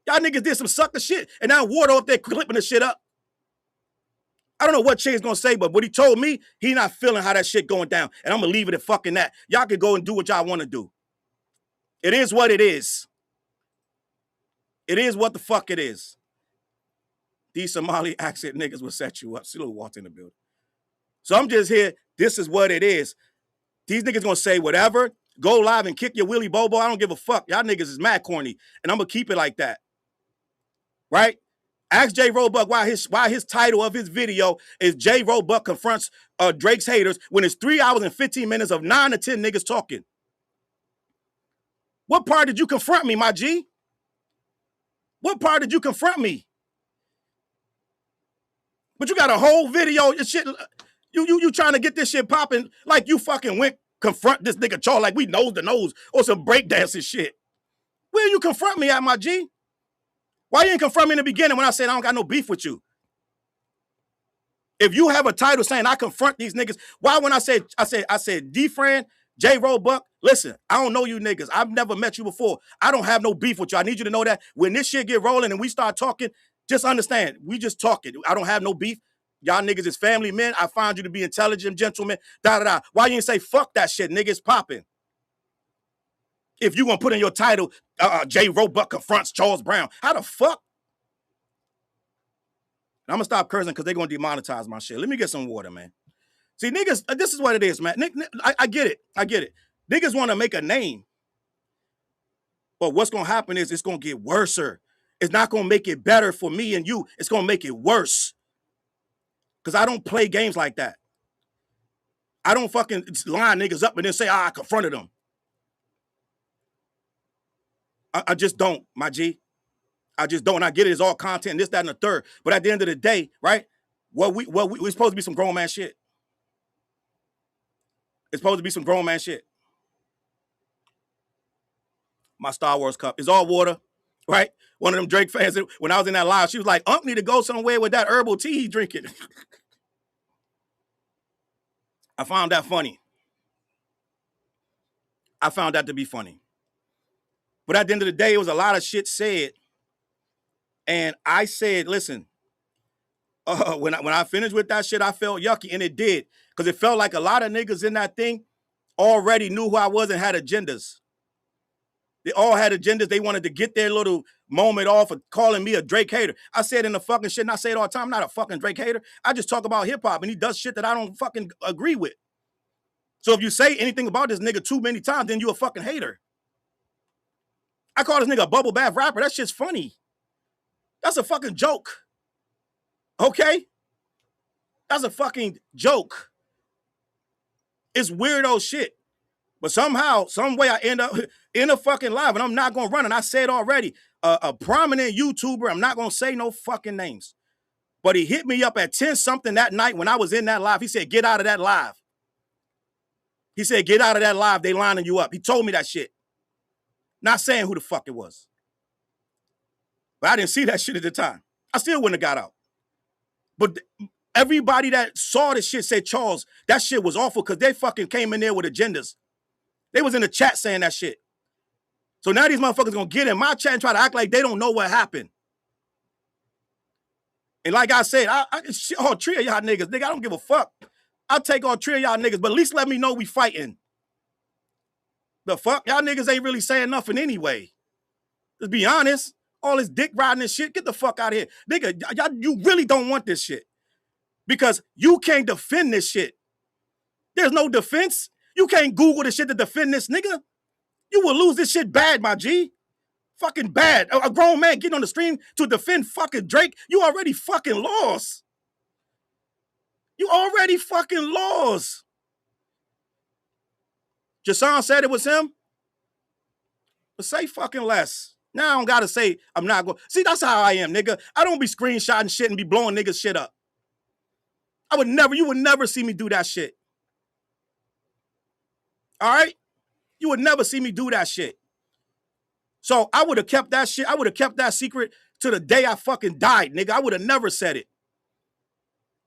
Y'all niggas did some sucker shit, and now Wardo up there clipping the shit up. I don't know what Che's gonna say, but what he told me, he not feeling how that shit going down. And I'm gonna leave it at fucking that. Y'all can go and do what y'all want to do. It is what it is. It is what the fuck it is. These Somali accent niggas will set you up. See little Walt in the building. So I'm just here. This is what it is. These niggas gonna say whatever. Go live and kick your Willy Bobo. I don't give a fuck. Y'all niggas is mad corny. And I'm gonna keep it like that. Right? Ask Jay Roebuck why his title of his video is Jay Roebuck confronts Drake's haters when it's 3 hours and 15 minutes of 9 to 10 niggas talking. What part did you confront me, my G? What part did you confront me? But you got a whole video and shit. You trying to get this shit popping like you fucking went confront this nigga Charles like we nose to nose or some breakdancing shit. Where you confront me at, my G? Why you ain't confront me in the beginning when I said I don't got no beef with you? If you have a title saying I confront these niggas, why when I said D-Fran, Jay Roebuck, listen, I don't know you niggas. I've never met you before. I don't have no beef with you. I need you to know that when this shit get rolling and we start talking, just understand, we just talking. I don't have no beef. Y'all niggas is family men. I find you to be intelligent gentlemen, da-da-da. Why you ain't say fuck that shit, niggas popping? If you gonna put in your title, Jay Roebuck confronts Charles Brown, how the fuck? I'm gonna stop cursing because they're gonna demonetize my shit. Let me get some water, man. See, niggas, this is what it is, man. I get it. I get it. Niggas want to make a name. But what's gonna happen is it's gonna get worser. It's not gonna make it better for me and you. It's gonna make it worse. Because I don't play games like that. I don't fucking line niggas up and then say, I confronted them. I just don't, my G. I just don't. I get it. It's all content, this, that, and the third. But at the end of the day, right? We're supposed to be some grown man shit. It's supposed to be some grown man shit. My Star Wars cup is all water, right? One of them Drake fans, when I was in that live, she was like, Unc need to go somewhere with that herbal tea he drinking. I found that funny. I found that to be funny. But at the end of the day, it was a lot of shit said. And I said, listen, when I finished with that shit, I felt yucky. And it did. Because it felt like a lot of niggas in that thing already knew who I was and had agendas. They all had agendas. They wanted to get their little moment off of calling me a Drake hater. I said in the fucking shit, and I say it all the time, I'm not a fucking Drake hater. I just talk about hip hop, and he does shit that I don't fucking agree with. So if you say anything about this nigga too many times, then you a fucking hater. I call this nigga a bubble bath rapper. That shit's funny. That's a fucking joke. Okay? That's a fucking joke. It's weirdo shit. But somehow, some way I end up in a fucking live, and I'm not going to run it. I said already, a prominent YouTuber, I'm not going to say no fucking names. But he hit me up at 10-something that night when I was in that live. He said, get out of that live. He said, get out of that live. They lining you up. He told me that shit. Not saying who the fuck it was. But I didn't see that shit at the time. I still wouldn't have got out. But everybody that saw this shit said, Charles, that shit was awful because they fucking came in there with agendas. They was in the chat saying that shit. So now these motherfuckers gonna get in my chat and try to act like they don't know what happened. And like I said, all three of y'all niggas, nigga, I don't give a fuck. I'll take all three of y'all niggas, but at least let me know we fighting. The fuck? Y'all niggas ain't really saying nothing anyway. Let's be honest. All this dick riding and shit, get the fuck out of here. Nigga, y'all, you really don't want this shit. Because you can't defend this shit. There's no defense. You can't Google the shit to defend this nigga. You will lose this shit bad, my G. Fucking bad. A grown man getting on the stream to defend fucking Drake, you already fucking lost. You already fucking lost. Jason said it was him. But say fucking less. Now I don't gotta say I'm not going. See, that's how I am, nigga. I don't be screenshotting shit and be blowing niggas shit up. You would never see me do that shit. All right? You would never see me do that shit. So I would have kept that shit. I would have kept that secret to the day I fucking died, nigga. I would have never said it.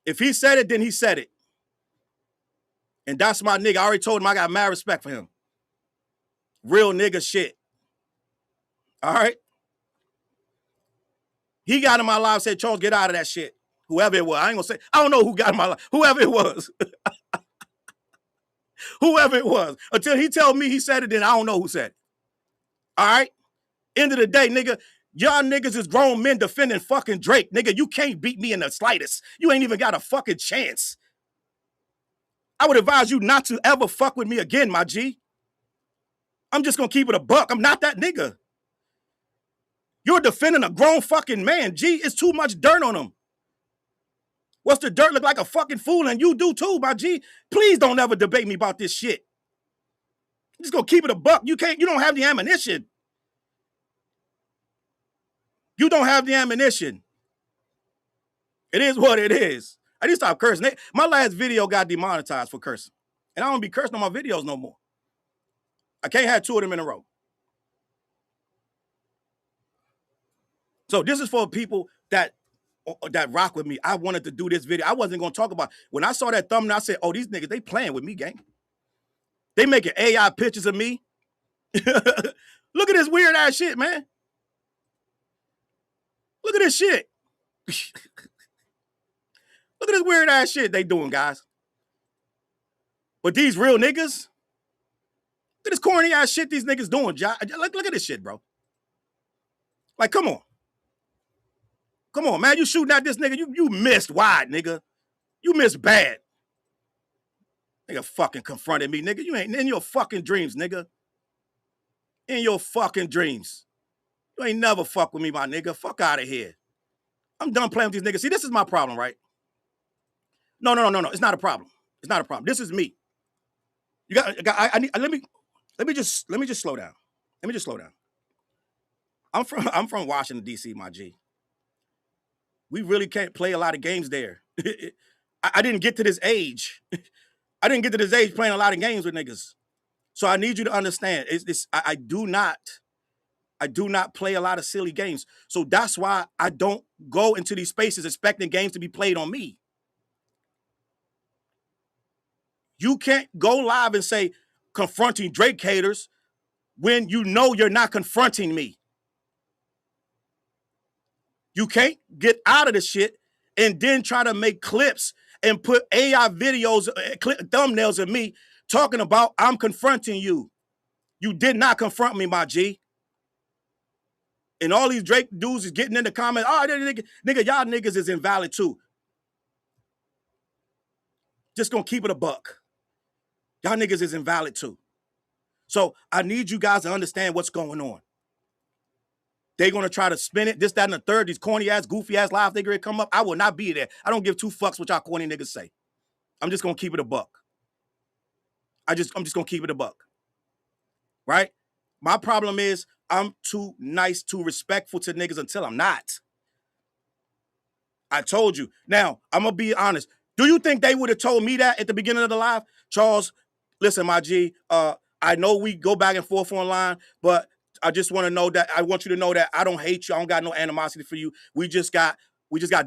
If he said it, then he said it. And that's my nigga. I already told him I got mad respect for him. Real nigga shit. All right? He got in my life, said, Charles, get out of that shit. Whoever it was. I ain't gonna say, I don't know who got in my life. Whoever it was. Whoever it was. Until he tell me he said it, then I don't know who said it. All right? End of the day, nigga, y'all niggas is grown men defending fucking Drake. Nigga, you can't beat me in the slightest. You ain't even got a fucking chance. I would advise you not to ever fuck with me again, my G. I'm just gonna keep it a buck. I'm not that nigga. You're defending a grown fucking man, G. It's too much dirt on him. What's the dirt look like a fucking fool? And you do too, my G. Please don't ever debate me about this shit. I'm just gonna keep it a buck. You don't have the ammunition. You don't have the ammunition. It is what it is. I need to stop cursing. My last video got demonetized for cursing. And I don't be cursing on my videos no more. I can't have two of them in a row. So this is for people that rock with me. I wanted to do this video. I wasn't going to talk about it. When I saw that thumbnail, I said, oh, these niggas, they playing with me, gang. They making AI pictures of me. Look at this weird ass shit, man. Look at this shit. Look at this weird ass shit they doing, guys. But these real niggas, look at this corny ass shit these niggas doing. Look at this shit, bro. Like, come on. Come on, man. You shooting at this nigga. You missed wide, nigga. You missed bad. Nigga fucking confronted me, nigga. You ain't in your fucking dreams, nigga. In your fucking dreams. You ain't never fuck with me, my nigga. Fuck out of here. I'm done playing with these niggas. See, this is my problem, right? No. It's not a problem. It's not a problem. This is me. You got. Let me just slow down. Let me just slow down. I'm from Washington D.C., my G. We really can't play a lot of games there. I didn't get to this age. I didn't get to this age playing a lot of games with niggas. So I need you to understand. I do not play a lot of silly games. So that's why I don't go into these spaces expecting games to be played on me. You can't go live and say confronting Drake haters when you know you're not confronting me. You can't get out of the shit and then try to make clips and put AI videos, thumbnails of me talking about I'm confronting you. You did not confront me, my G. And all these Drake dudes is getting in the comments, oh, nigga, y'all niggas is invalid too. Just gonna keep it a buck. Y'all niggas is invalid too. So I need you guys to understand what's going on. They're going to try to spin it, this, that, and the third. These corny-ass, goofy-ass live niggas come up. I will not be there. I don't give two fucks what y'all corny niggas say. I'm just going to keep it a buck. I'm just going to keep it a buck. Right? My problem is I'm too nice, too respectful to niggas until I'm not. I told you. Now, I'm going to be honest. Do you think they would have told me that at the beginning of the live? Charles, listen, my G, I know we go back and forth online, but I just want to know that I want you to know that I don't hate you. I don't got no animosity for you. We just got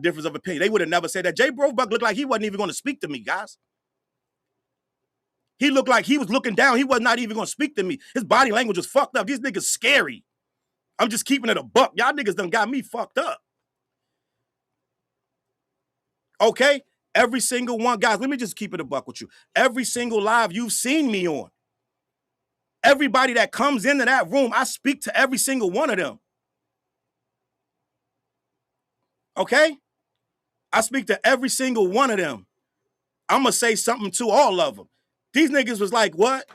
difference of opinion. They would have never said that. Jay Brobuck looked like he wasn't even going to speak to me, guys. He looked like he was looking down. He was not even gonna speak to me. His body language was fucked up. These niggas scary. I'm just keeping it a buck. Y'all niggas done got me fucked up. Okay? Every single one, guys, let me just keep it a buck with you. Every single live you've seen me on, everybody that comes into that room, I speak to every single one of them. Okay? I speak to every single one of them. I'm going to say something to all of them. These niggas was like, what?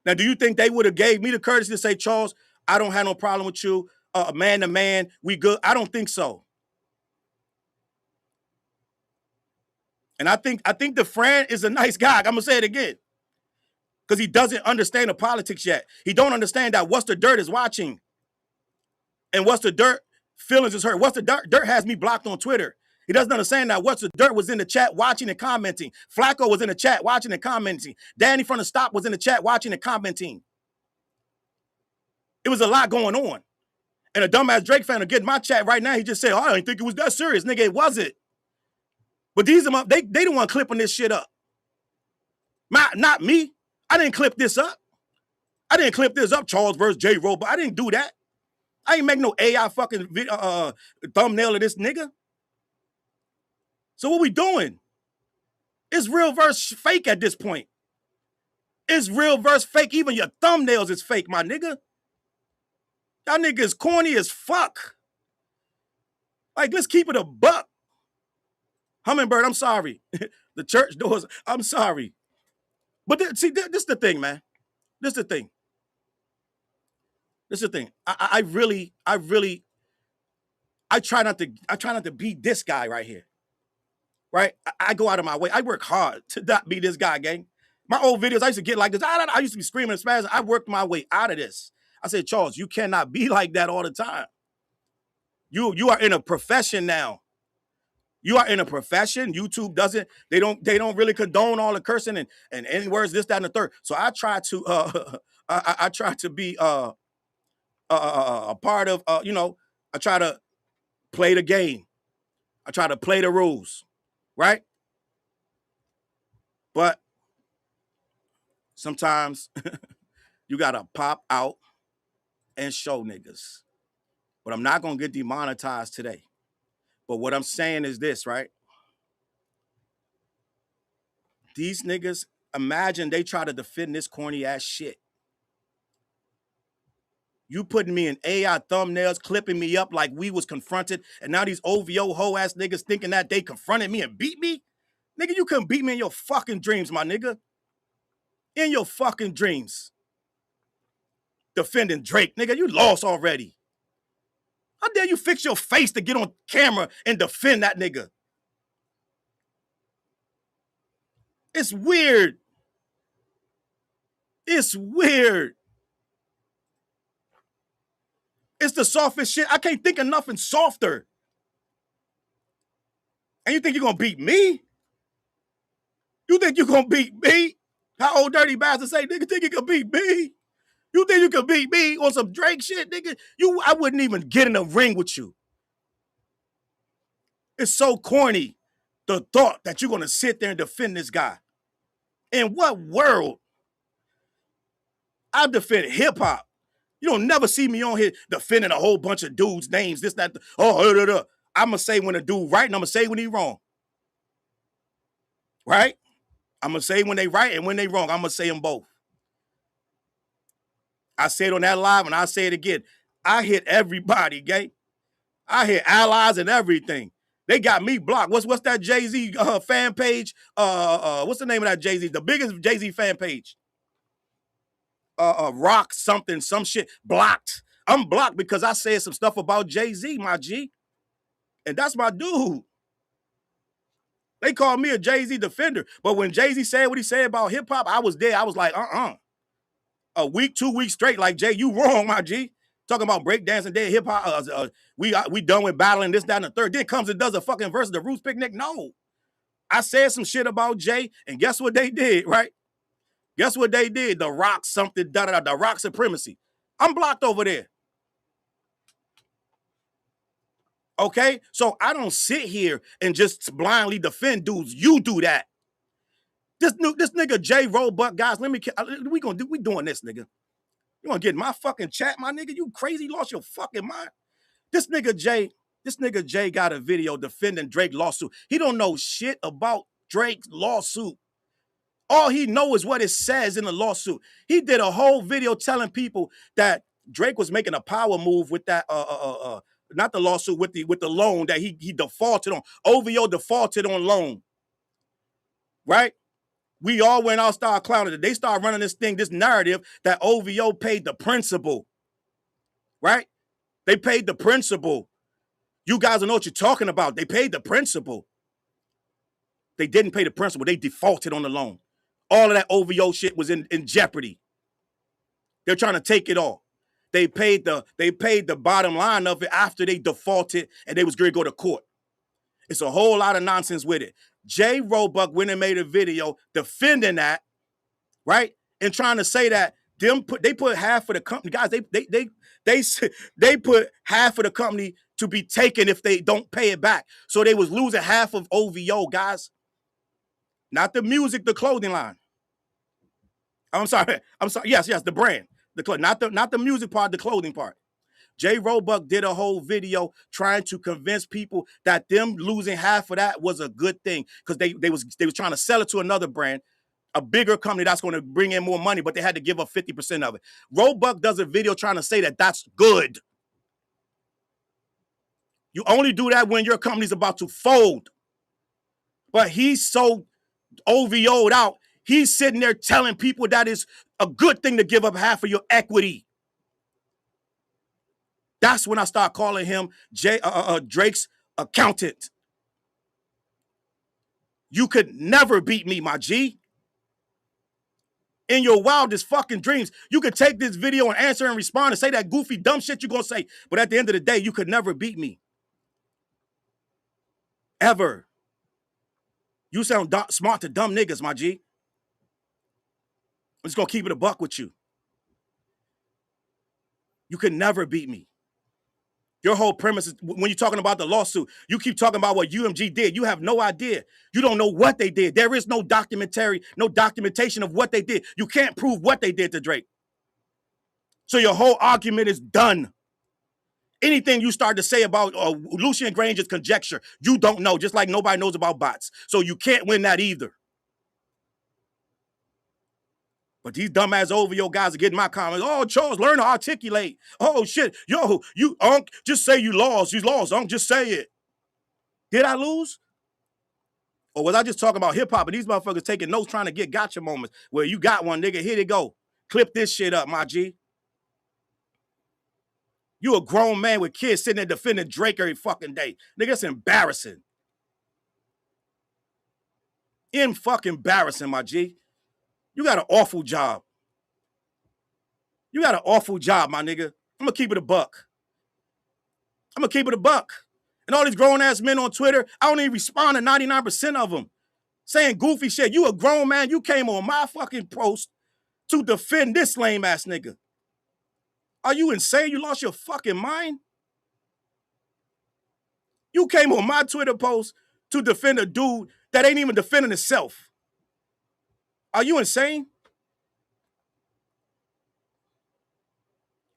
Now, do you think they would have gave me the courtesy to say, Charles, I don't have no problem with you, man to man, we good? I don't think so. And I think the friend is a nice guy. I'm going to say it again. Because he doesn't understand the politics yet. He don't understand that What's the Dirt is watching. And What's the Dirt feelings is hurt. What's the Dirt has me blocked on Twitter. He doesn't understand that What's the Dirt was in the chat watching and commenting. Flacco was in the chat watching and commenting. Danny from the Stop was in the chat watching and commenting. It was a lot going on. And a dumbass Drake fan will get in my chat right now. He just said, oh, I didn't think it was that serious. Nigga, it wasn't. But these are they the one clipping this shit up. Not me. I didn't clip this up. I didn't clip this up, Charles versus J. Robo. I didn't do that. I ain't make no AI fucking thumbnail of this nigga. So what we doing? It's real versus fake at this point. It's real versus fake. Even your thumbnails is fake, my nigga. Y'all niggas corny as fuck. Like, let's keep it a buck. Hummingbird, I'm sorry. The church doors, I'm sorry. But this is the thing, man. This is the thing. This is the thing. I try not to be this guy right here. Right? I go out of my way. I work hard to not be this guy, gang. My old videos, I used to get like this. I used to be screaming and spazzing. I worked my way out of this. I said, Charles, you cannot be like that all the time. You are in a profession now. You are in a profession. YouTube doesn't, they don't really condone all the cursing and any words, this, that, and the third. So I try to I try to be a part of I try to play the game. I try to play the rules, right? But sometimes you gotta pop out and show niggas. But I'm not gonna get demonetized today. But what I'm saying is this, right? These niggas, imagine they try to defend this corny ass shit. You putting me in AI thumbnails, clipping me up like we was confronted, and now these OVO hoe ass niggas thinking that they confronted me and beat me? Nigga, you couldn't beat me in your fucking dreams, my nigga. In your fucking dreams. Defending Drake, nigga, you lost already. How dare you fix your face to get on camera and defend that nigga? It's weird. It's weird. It's the softest shit. I can't think of nothing softer. And you think you're going to beat me? You think you're going to beat me? How old dirty bastard say, nigga, think you can beat me? You think you can beat me on some Drake shit, nigga? I wouldn't even get in a ring with you. It's so corny, the thought that you're going to sit there and defend this guy. In what world? I defend hip-hop. You don't never see me on here defending a whole bunch of dudes' names, this, that, I'm going to say when a dude right and I'm going to say when he wrong. Right? I'm going to say when they right and when they wrong. I'm going to say them both. I said on that live and I say it again. I hit everybody, gang. I hit allies and everything. They got me blocked. What's that Jay-Z fan page? What's the name of that Jay-Z? The biggest Jay-Z fan page. Rock something, some shit. Blocked. I'm blocked because I said some stuff about Jay-Z, my G. And that's my dude. They called me a Jay-Z defender. But when Jay-Z said what he said about hip-hop, I was there. I was like, A week, 2 weeks straight, like, Jay, you wrong, my G. Talking about breakdancing, dead hip-hop. We done with battling this, that, and the third. Then comes and does a fucking verse of the Roots Picnic. No. I said some shit about Jay, and guess what they did, right? Guess what they did? The Rock something, the Rock supremacy. I'm blocked over there. Okay? So I don't sit here and just blindly defend dudes. You do that. This nigga J Roebuck, guys, we doing this, nigga. You wanna get in my fucking chat, my nigga? You crazy? Lost your fucking mind. This nigga Jay got a video defending Drake lawsuit. He don't know shit about Drake's lawsuit. All he knows is what it says in the lawsuit. He did a whole video telling people that Drake was making a power move with that not the lawsuit, with the loan that he defaulted on. OVO defaulted on loan. Right? We all went out, started clowning it. They started running this narrative that OVO paid the principal. Right? They paid the principal. You guys don't know what you're talking about. They paid the principal. They didn't pay the principal. They defaulted on the loan. All of that OVO shit was in jeopardy. They're trying to take it all. They paid the bottom line of it after they defaulted and they was going to go to court. It's a whole lot of nonsense with it. J Roebuck went and made a video defending that, right? And trying to say that they put half of the company, guys, they put half of the company to be taken if they don't pay it back. So they was losing half of OVO, guys. Not the music, the clothing line. I'm sorry. Yes, the brand. Not the music part, the clothing part. J Roebuck did a whole video trying to convince people that them losing half of that was a good thing because they was trying to sell it to another brand, a bigger company that's going to bring in more money, but they had to give up 50% of it. Roebuck does a video trying to say that that's good. You only do that when your company's about to fold. But he's so OVO'd out. He's sitting there telling people that it's a good thing to give up half of your equity. That's when I start calling him Drake's accountant. You could never beat me, my G. In your wildest fucking dreams, you could take this video and answer and respond and say that goofy, dumb shit you're going to say. But at the end of the day, you could never beat me. Ever. You sound smart to dumb niggas, my G. I'm just going to keep it a buck with you. You could never beat me. Your whole premise is, when you're talking about the lawsuit, you keep talking about what UMG did. You have no idea. You don't know what they did. There is no documentation of what they did. You can't prove what they did to Drake. So your whole argument is done. Anything you start to say about Lucian Granger's conjecture, you don't know, just like nobody knows about bots. So you can't win that either. But these dumbass OVO guys are getting my comments. Oh, Charles, learn to articulate. Oh, shit. Yo, you, Unc, just say you lost. You lost, Unc, just say it. Did I lose? Or was I just talking about hip-hop and these motherfuckers taking notes trying to get gotcha moments where you got one, nigga, here they go. Clip this shit up, my G. You a grown man with kids sitting there defending Drake every fucking day. Nigga, it's embarrassing. Fucking embarrassing, my G. You got an awful job. You got an awful job, my nigga. I'm going to keep it a buck. I'm going to keep it a buck. And all these grown-ass men on Twitter, I don't even respond to 99% of them. Saying goofy shit. You a grown man. You came on my fucking post to defend this lame-ass nigga. Are you insane? You lost your fucking mind? You came on my Twitter post to defend a dude that ain't even defending himself. Are you insane?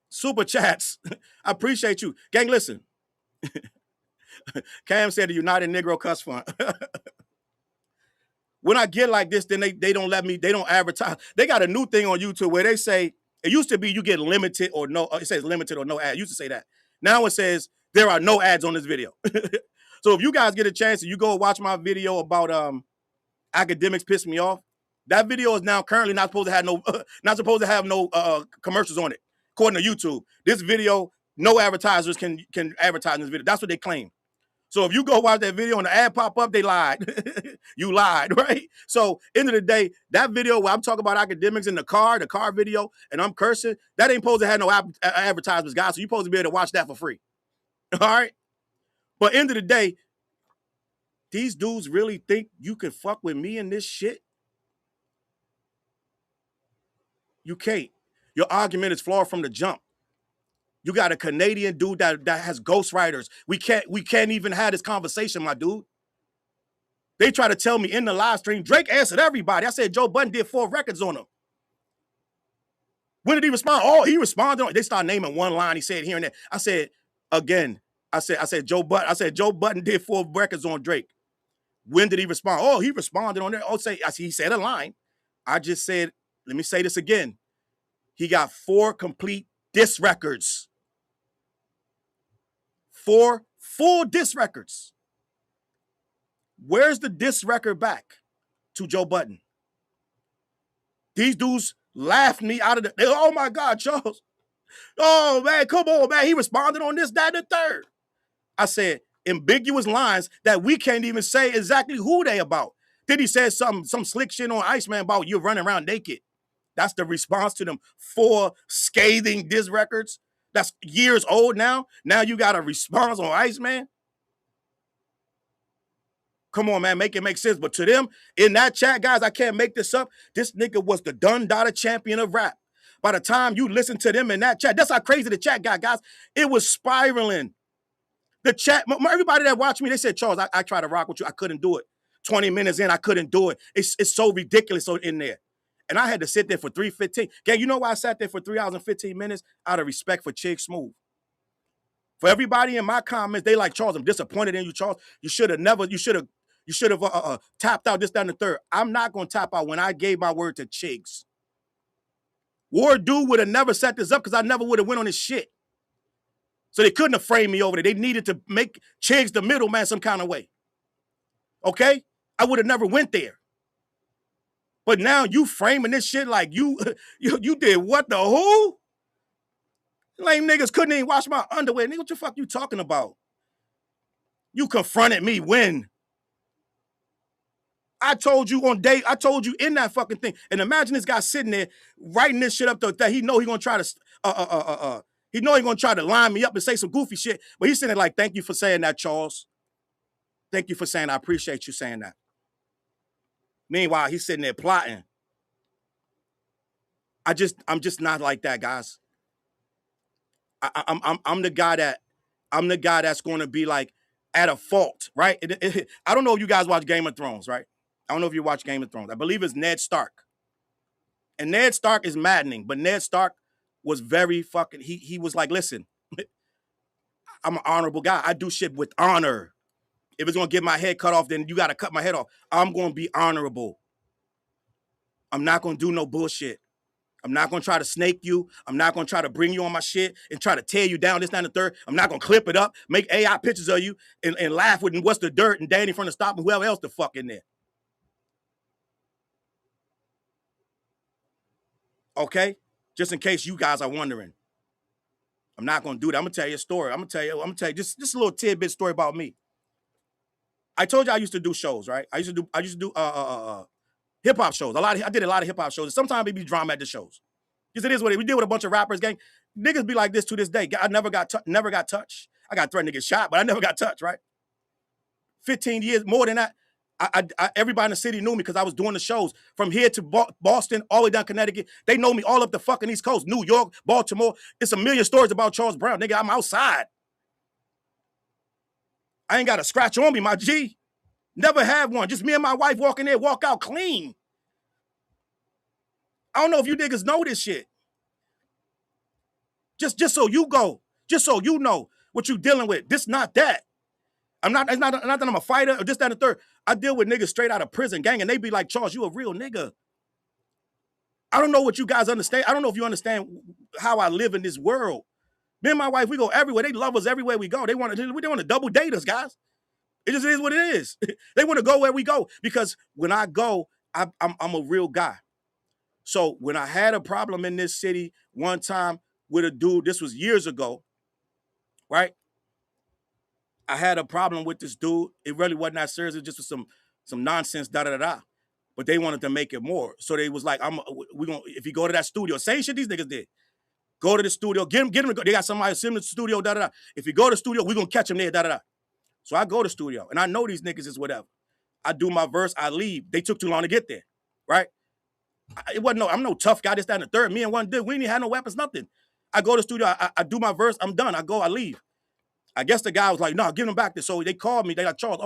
Super chats. I appreciate you. Gang, listen. Cam said the United Negro Cuss Fund. When I get like this, then they don't let me, they don't advertise. They got a new thing on YouTube where they say, it used to be you get limited or no, it says limited or no ad. It used to say that. Now it says there are no ads on this video. So if you guys get a chance and you go watch my video about academics piss me off, that video is now currently not supposed to have no commercials on it, according to YouTube. This video, no advertisers can advertise in this video. That's what they claim. So if you go watch that video and the ad pop up, they lied. You lied, right? So end of the day, that video where I'm talking about academics in the car video, and I'm cursing, that ain't supposed to have no advertisements, guys. So you're supposed to be able to watch that for free. All right? But end of the day, these dudes really think you can fuck with me in this shit? You can't. Your argument is flawed from the jump. You got a Canadian dude that has ghostwriters. We can't even have this conversation, my dude. They try to tell me in the live stream, Drake answered everybody. I said Joe Budden did 4 records on him. When did he respond? Oh, he responded. They start naming one line he said here and there. I said, again, I said Joe Budden did 4 records on Drake. When did he respond? Oh, he responded on there. Oh, he said a line. I just said, let me say this again. He got 4 complete diss records. 4 full diss records. Where's the diss record back to Joe Budden? These dudes laughed me out of the, oh my God, Charles. Oh man, come on, man. He responded on this, that, and the third. I said, ambiguous lines that we can't even say exactly who they about. Then he said some slick shit on Iceman about you running around naked. That's the response to them 4 scathing diss records. That's years old now. Now you got a response on Iceman. Come on, man, make it make sense. But to them, in that chat, guys, I can't make this up. This nigga was the done data champion of rap. By the time you listen to them in that chat, that's how crazy the chat got, guys. It was spiraling. The chat, everybody that watched me, they said, Charles, I tried to rock with you. I couldn't do it. 20 minutes in, I couldn't do it. It's so ridiculous in there. And I had to sit there for 3:15. Gang, you know why I sat there for 3 hours and 15 minutes? Out of respect for Chig Smooth. For everybody in my comments, they like, Charles, I'm disappointed in you, Charles. You should have tapped out this, that, and the third. I'm not going to tap out when I gave my word to Chigs. War Dude would have never set this up because I never would have went on his shit. So they couldn't have framed me over there. They needed to make Chigs the middleman some kind of way. Okay? I would have never went there. But now you framing this shit like you did what the who? Lame niggas couldn't even wash my underwear. Nigga, what the fuck you talking about? You confronted me when? I told you in that fucking thing. And imagine this guy sitting there writing this shit up that he know he gonna try to he know he gonna try to line me up and say some goofy shit. But he's sitting there like, thank you for saying that, Charles. Thank you for saying I appreciate you saying that. Meanwhile, he's sitting there plotting. I'm just not like that, guys. I'm the guy that's going to be like at a fault, right? I don't know if you guys watch Game of Thrones, right? I don't know if you watch Game of Thrones. I believe it's Ned Stark. And Ned Stark is maddening, but Ned Stark was very fucking, he was like, listen, I'm an honorable guy. I do shit with honor. If it's going to get my head cut off, then you got to cut my head off. I'm going to be honorable. I'm not going to do no bullshit. I'm not going to try to snake you. I'm not going to try to bring you on my shit and try to tear you down, this, that, and the third. I'm not going to clip it up, make AI pictures of you and laugh with what's the dirt and Danny from the stop and whoever else the fuck in there. Okay? Just in case you guys are wondering. I'm not going to do that. I'm going to tell you a story. I'm going to tell you just a little tidbit story about me. I told you I used to do shows, right? I used to do hip hop shows. I did a lot of hip hop shows. Sometimes it be drama at the shows. Because it is what it is. We deal with a bunch of rappers, gang. Niggas be like this to this day. I never got touched. I got threatened to get shot, but I never got touched, right? 15 years, more than that. Everybody in the city knew me because I was doing the shows from here to Boston, all the way down Connecticut. They know me all up the fucking East Coast, New York, Baltimore. It's a million stories about Charles Brown. Nigga, I'm outside. I ain't got a scratch on me, my G. Never had one. Just me and my wife walk in there, walk out clean. I don't know if you niggas know this shit. Just so you go. Just so you know what you dealing with. This not that. It's not that I'm a fighter or this, that, and the third. I deal with niggas straight out of prison, gang, and they be like, Charles, you a real nigga. I don't know what you guys understand. I don't know if you understand how I live in this world. Me and my wife, we go everywhere. They love us everywhere we go. They want to double date us, guys. It just is what it is. They want to go where we go because when I go, I'm a real guy. So when I had a problem in this city one time with a dude, this was years ago, right? I had a problem with this dude. It really wasn't that serious. It just was some nonsense, da-da-da-da. But they wanted to make it more. So they was like, if you go to that studio, same shit these niggas did. Go to the studio, get them, they got somebody similar to the studio, da-da-da. If you go to the studio, we're going to catch them there, da-da-da. So I go to the studio, and I know these niggas is whatever. I do my verse, I leave. They took too long to get there, right? I'm no tough guy, this, that, and the third. Me and one dude, we didn't have no weapons, nothing. I go to the studio, I do my verse, I'm done. I go, I leave. I guess the guy was like, no, give them back there. So they called me, they got Charles,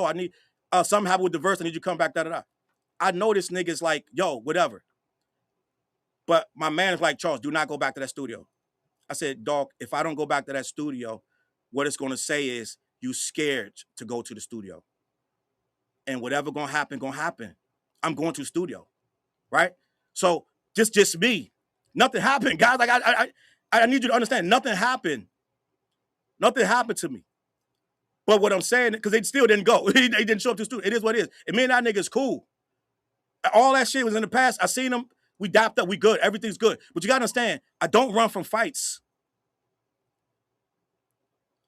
something happened with the verse, I need you to come back, da-da-da. I know this nigga's like, yo, whatever. But my man is like, Charles, do not go back to that studio. I said, dog, if I don't go back to that studio, what it's going to say is you scared to go to the studio. And whatever going to happen, I'm going to the studio, right? So just me. Nothing happened, guys. Like I need you to understand, nothing happened. Nothing happened to me. But what I'm saying, because they still didn't go. They didn't show up to the studio. It is what it is. And me and that nigga's cool. All that shit was in the past. I seen them. We dapped up. We good. Everything's good. But you got to understand, I don't run from fights.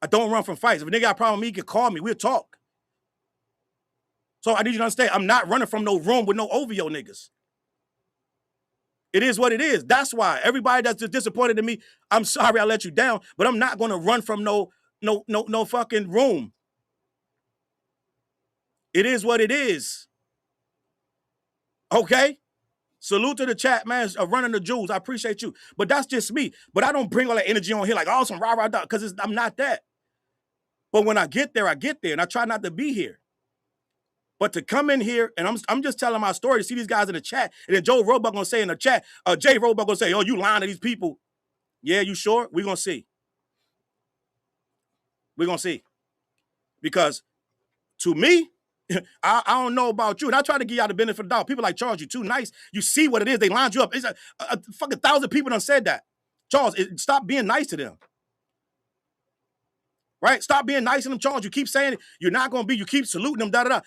I don't run from fights. If a nigga got a problem with me, he can call me. We'll talk. So I need you to understand, I'm not running from no room with no OVO niggas. It is what it is. That's why everybody that's disappointed in me, I'm sorry I let you down, but I'm not going to run from no fucking room. It is what it is. Okay? Salute to the chat, man, running the jewels. I appreciate you. But that's just me. But I don't bring all that energy on here like, oh, some rah-rah, because I'm not that. But when I get there, and I try not to be here. But to come in here, and I'm just telling my story to see these guys in the chat, and then Joe Roebuck gonna say in the chat, Jay Roebuck gonna say, oh, you lying to these people. Yeah, you sure? We're gonna see. We're gonna see. Because to me, I don't know about you, and I try to give y'all the benefit of the doubt. People like, Charles, you too nice. You see what it is. They lined you up. It's a fucking 1,000 people done said that. Charles, stop being nice to them. Right? Stop being nice to them, Charles. You keep saying it. You're not gonna be. You keep saluting them, da-da-da.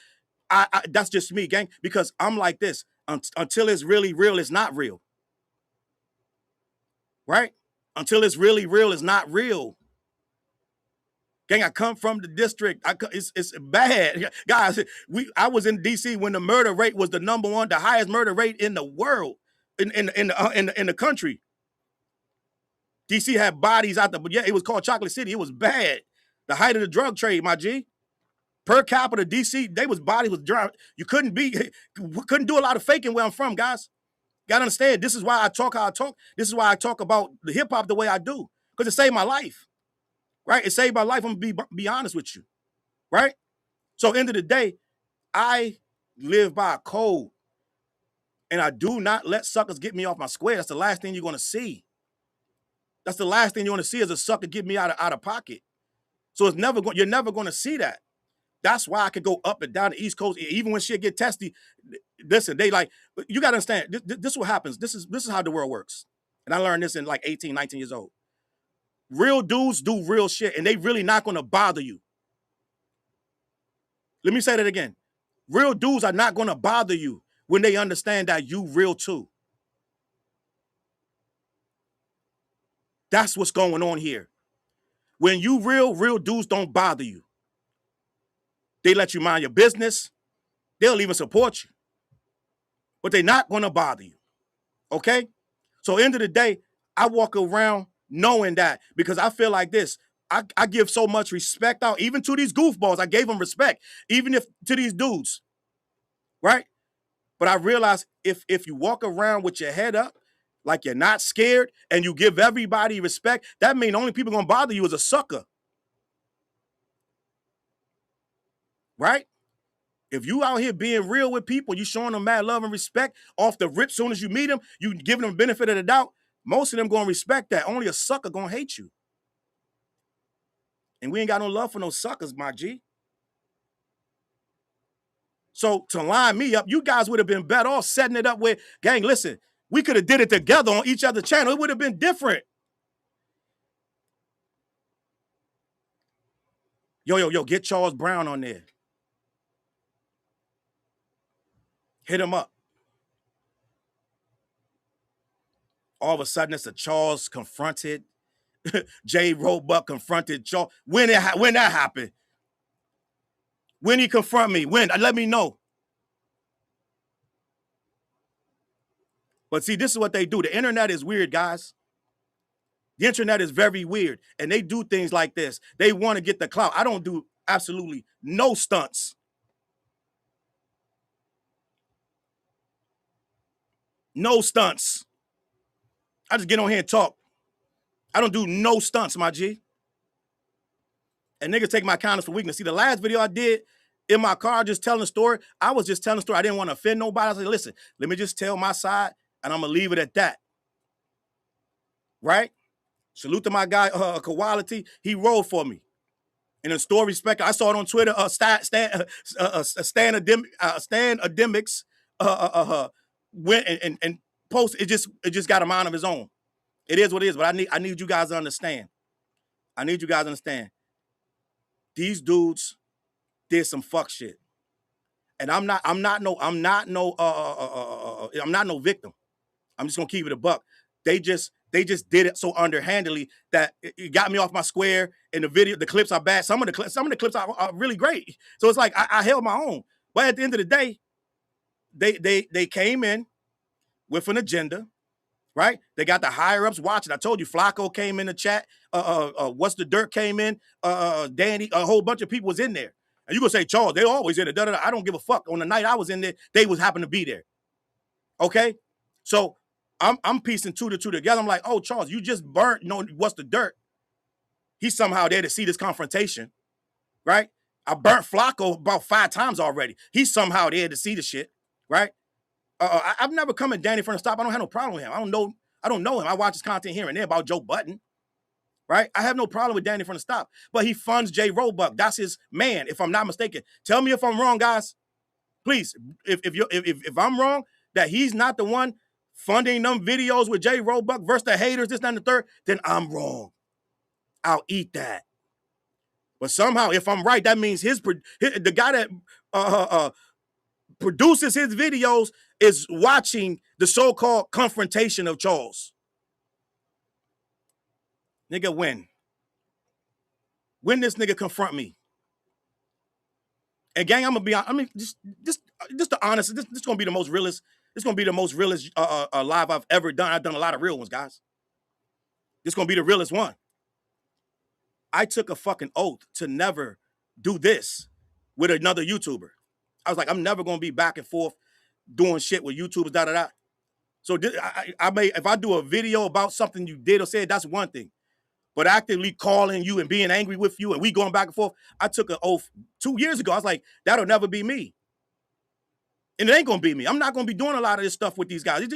That's just me, gang, because I'm like this. Until it's really real, it's not real. Right? Until it's really real, it's not real. Gang, I come from the district. It's bad. Guys, I was in D.C. when the murder rate was the number one, the highest murder rate in the world, in the country. D.C. had bodies out there, but yeah, it was called Chocolate City. It was bad. The height of the drug trade, my G. Per capita, DC, bodies was dry. You couldn't do a lot of faking where I'm from, guys. Gotta understand, this is why I talk how I talk. This is why I talk about the hip hop the way I do. Because it saved my life. Right? It saved my life. I'm gonna be honest with you. Right? So end of the day, I live by a code. And I do not let suckers get me off my square. That's the last thing you're gonna see. That's the last thing you're gonna see is a sucker get me out of pocket. So you're never gonna see that. That's why I could go up and down the East Coast, even when shit get testy. Listen, they like, you got to understand, this is what happens. This is how the world works. And I learned this in like 18, 19 years old. Real dudes do real shit, and they really not going to bother you. Let me say that again. Real dudes are not going to bother you when they understand that you real too. That's what's going on here. When you real dudes don't bother you. They let you mind your business. They'll even support you. But they're not going to bother you. Okay? So end of the day, I walk around knowing that because I feel like this. I give so much respect out, even to these goofballs. I gave them respect, even if to these dudes. Right? But I realize if you walk around with your head up, like you're not scared, and you give everybody respect, that means the only people going to bother you is a sucker. Right? If you out here being real with people, you showing them mad love and respect off the rip soon as you meet them, you giving them the benefit of the doubt, most of them going to respect that. Only a sucker going to hate you. And we ain't got no love for no suckers, my G. So to line me up, you guys would have been better off setting it up with, gang, listen, we could have did it together on each other's channel. It would have been different. Yo, get Charles Brown on there. Hit him up. All of a sudden, it's a Charles confronted. Jay Roebuck confronted Charles. When that happened? When he confront me? When? Let me know. But see, this is what they do. The internet is weird, guys. The internet is very weird. And they do things like this. They want to get the clout. I don't do absolutely no stunts. No stunts. I just get on here and talk. I don't do no stunts, my G. And niggas take my kindness for weakness. See, the last video I did, in my car just telling a story. I was just telling a story. I didn't want to offend nobody. I said, listen, let me just tell my side, and I'm going to leave it at that. Right? Salute to my guy, Quality. He rolled for me. And in store respect, I saw it on Twitter. Stan Ademics went and posted. It just got a mind of his own. It is what it is. But I need you guys to understand. I need you guys to understand. These dudes did some fuck shit, and I'm not no victim. I'm just gonna keep it a buck. They just did it so underhandedly that it got me off my square. In the video, the clips are bad. Some of the clips are really great. So it's like I held my own. But at the end of the day, they came in with an agenda, right? They got the higher ups watching. I told you, Flacco came in the chat. What's the Dirt came in. Danny, a whole bunch of people was in there. And you gonna say, Charles, they always in it. I don't give a fuck. On the night I was in there, they was happened to be there. Okay, so I'm piecing two to two together. I'm like, oh, Charles, you just burnt, What's the Dirt? He's somehow there to see this confrontation, right? I burnt Flacco about 5 times already. He's somehow there to see the shit, right? I've never come at Danny from the stop. I don't have no problem with him. I don't know him. I watch his content here and there about Joe Budden, right? I have no problem with Danny from the stop, but he funds J. Roebuck. That's his man, if I'm not mistaken. Tell me if I'm wrong, guys. Please, if I'm wrong, that he's not the one funding them videos with J. Roebuck versus the haters, this, that, and the third, then I'm wrong. I'll eat that. But somehow, if I'm right, that means the guy that produces his videos is watching the so-called confrontation of Charles. Nigga, when? When this nigga confront me? And gang, I'm gonna be honest. I mean, just the honest. This gonna be the most realest. This gonna be the most realest live I've ever done. I've done a lot of real ones, guys. This gonna be the realest one. I took a fucking oath to never do this with another YouTuber. I was like, I'm never gonna be back and forth doing shit with YouTubers, da da da. So I may, if I do a video about something you did or said, that's one thing. But actively calling you and being angry with you and we going back and forth, I took an oath 2 years ago. I was like, that'll never be me. And it ain't gonna be me. I'm not gonna be doing a lot of this stuff with these guys.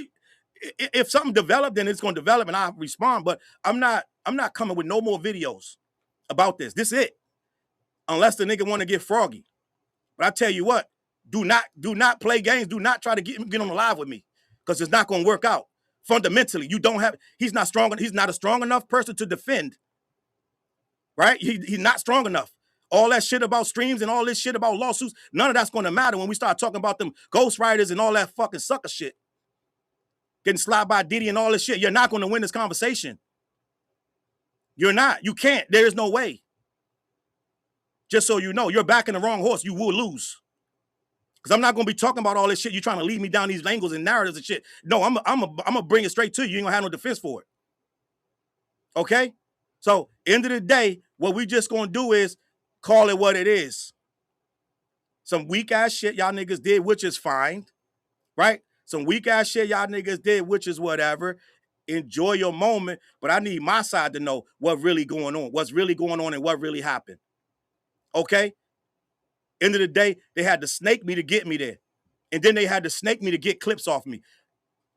If something developed, then it's gonna develop and I'll respond. But I'm not coming with no more videos about this. This is it. Unless the nigga want to get froggy. But I tell you what, do not play games. Do not try to get on the live with me. Because it's not gonna work out. Fundamentally, you don't have, he's not strong. He's not a strong enough person to defend. Right? He's not strong enough. All that shit about streams and all this shit about lawsuits, none of that's going to matter when we start talking about them ghostwriters and all that fucking sucker shit. Getting slapped by Diddy and all this shit. You're not going to win this conversation. You're not. You can't. There is no way. Just so you know, you're backing the wrong horse. You will lose. Because I'm not going to be talking about all this shit. You're trying to lead me down these angles and narratives and shit. No, I'm going to bring it straight to you. You ain't going to have no defense for it. Okay? So, end of the day, what we just going to do is call it what it is. Some weak-ass shit y'all niggas did, which is fine. Right? Some weak-ass shit y'all niggas did, which is whatever. Enjoy your moment. But I need my side to know what's really going on. What's really going on and what really happened. Okay? End of the day, they had to snake me to get me there. And then they had to snake me to get clips off me.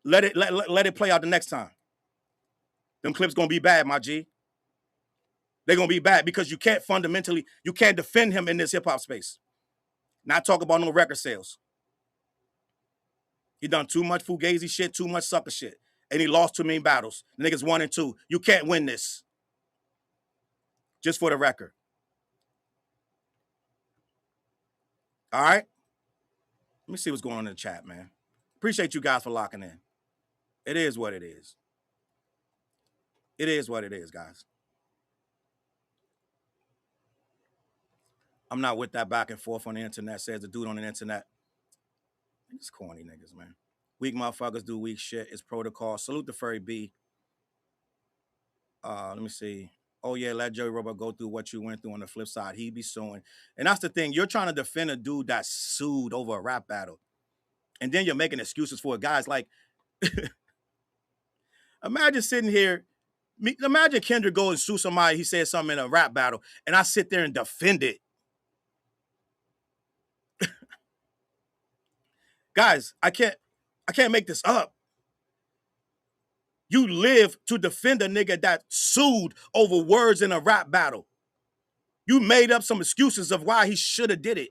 Let it play out the next time. Them clips gonna be bad, my G. They're gonna be bad because you can't defend him in this hip-hop space. Not talk about no record sales. He done too much fugazi shit, too much sucker shit. And he lost too many battles. The niggas 1 and 2. You can't win this. Just for the record. All right? Let me see what's going on in the chat, man. Appreciate you guys for locking in. It is what it is. It is what it is, guys. I'm not with that back and forth on the internet, says the dude on the internet. It's corny niggas, man. Weak motherfuckers do weak shit. It's protocol. Salute the Furry B. Let me see. Oh, yeah, let Joey Roebuck go through what you went through on the flip side. He be suing. And that's the thing. You're trying to defend a dude that sued over a rap battle. And then you're making excuses for it. Guys, like, imagine sitting here. Imagine Kendrick go and sue somebody. He said something in a rap battle. And I sit there and defend it. Guys, I can't make this up. You live to defend a nigga that sued over words in a rap battle. You made up some excuses of why he should have did it.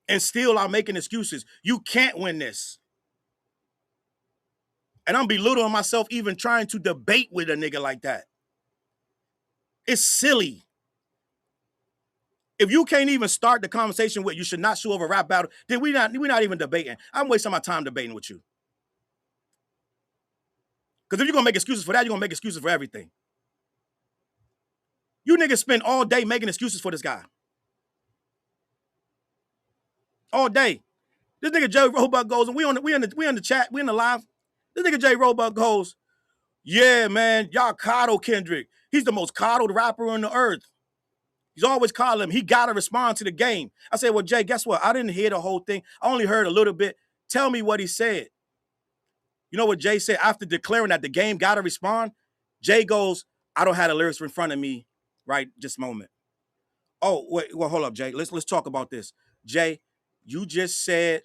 And still are making excuses. You can't win this. And I'm belittling myself even trying to debate with a nigga like that. It's silly. If you can't even start the conversation with you should not sue over a rap battle, then we're not even debating. I'm wasting my time debating with you. Because if you're gonna make excuses for that, you're gonna make excuses for everything. You niggas spend all day making excuses for this guy. All day. This nigga Jay Roebuck goes, and we in the chat, we in the live. This nigga Jay Roebuck goes, yeah, man, y'all coddle Kendrick. He's the most coddled rapper on the earth. He's always calling him. He got to respond to the game. I said, well, Jay, guess what? I didn't hear the whole thing. I only heard a little bit. Tell me what he said. You know what Jay said after declaring that the game got to respond? Jay goes, I don't have the lyrics in front of me right this moment. Oh, wait, well, hold up, Jay. Let's talk about this. Jay, you just said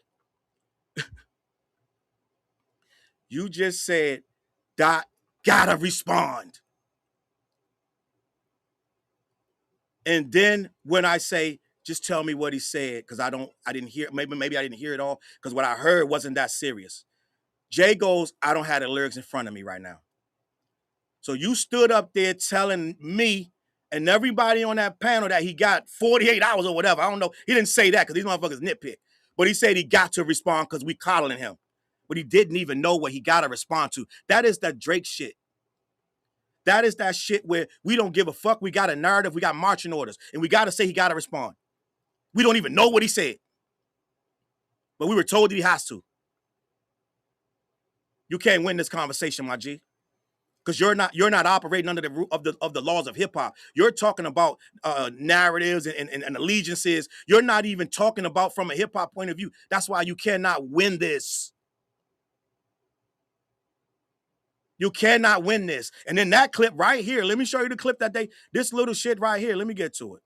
Dot gotta respond. And then when I say, just tell me what he said, because I didn't hear, maybe I didn't hear it all, because what I heard wasn't that serious. Jay goes, I don't have the lyrics in front of me right now. So you stood up there telling me and everybody on that panel that he got 48 hours or whatever. I don't know. He didn't say that because these motherfuckers nitpick. But he said he got to respond because we coddling him. But he didn't even know what he got to respond to. That is that Drake shit. That is that shit where we don't give a fuck. We got a narrative. We got marching orders. And we got to say he got to respond. We don't even know what he said. But we were told that he has to. You can't win this conversation, my G. Because you're not operating under the of the laws of hip hop. You're talking about narratives and allegiances. You're not even talking about from a hip hop point of view. That's why you cannot win this. You cannot win this. And then that clip right here, let me show you the clip that this little shit right here. Let me get to it.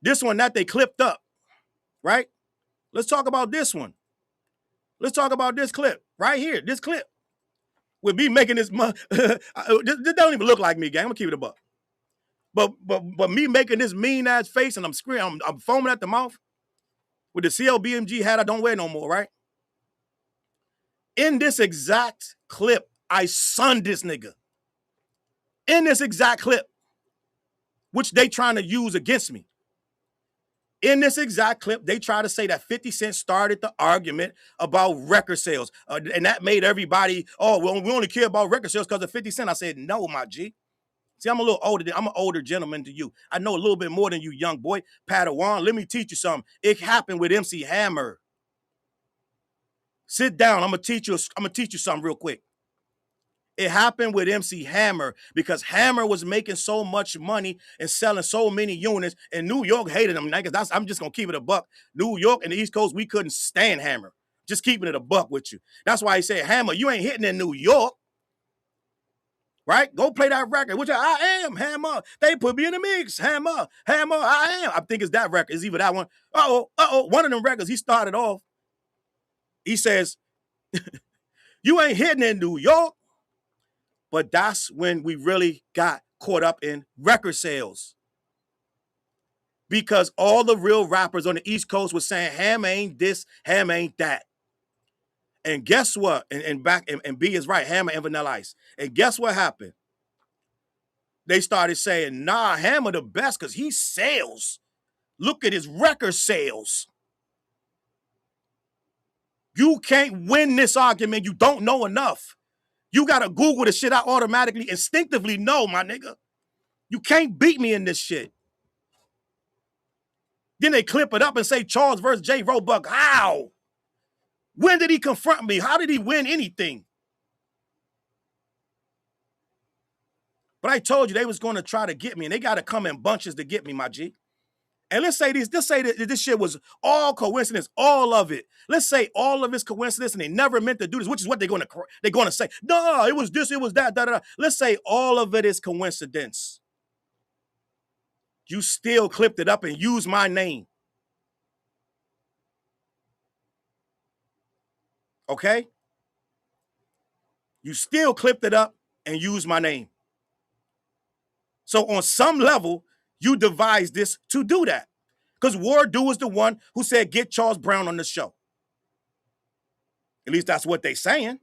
This one that they clipped up, right? Let's talk about this one. Let's talk about this clip right here. This clip. With me making this, this don't even look like me, gang. I'm gonna keep it a buck. But me making this mean ass face and I'm screaming, I'm foaming at the mouth with the CLBMG hat I don't wear no more, right? In this exact clip, I sunned this nigga. In this exact clip, which they trying to use against me. In this exact clip, they try to say that 50 Cent started the argument about record sales. And that made everybody, oh, well, we only care about record sales because of 50 Cent. I said, no, my G. See, I'm a little older. I'm an older gentleman to you. I know a little bit more than you, young boy. Padawan, let me teach you something. It happened with MC Hammer. Sit down. I'm gonna teach you something real quick. It happened with MC Hammer because Hammer was making so much money and selling so many units, and New York hated him. I'm just gonna keep it a buck. New York and the East Coast, we couldn't stand Hammer. Just keeping it a buck with you. That's why he said, Hammer, you ain't hitting in New York. Right? Go play that record, which I am, Hammer. They put me in the mix, Hammer, I am. I think it's that record. It's either that one. One of them records, he started off. He says, you ain't hitting in New York. But that's when we really got caught up in record sales. Because all the real rappers on the East Coast were saying, Ham ain't this, Ham ain't that. And guess what? And B is right, Hammer and Vanilla Ice. And guess what happened? They started saying, nah, Hammer the best because he sells. Look at his record sales. You can't win this argument. You don't know enough. You got to Google the shit I automatically, instinctively know, my nigga. You can't beat me in this shit. Then they clip it up and say Charles versus Jay Roebuck. How? When did he confront me? How did he win anything? But I told you they was going to try to get me, and they got to come in bunches to get me, my G. And let's say that this shit was all coincidence, all of it. Let's say all of it's coincidence, and they never meant to do this, which is what they're going to say. No, it was this, it was that, da, da, da. Let's say all of it is coincidence. You still clipped it up and used my name. Okay? You still clipped it up and used my name. So on some level, you devised this to do that. Because Ward Do was the one who said, get Charles Brown on the show. At least that's what they're saying.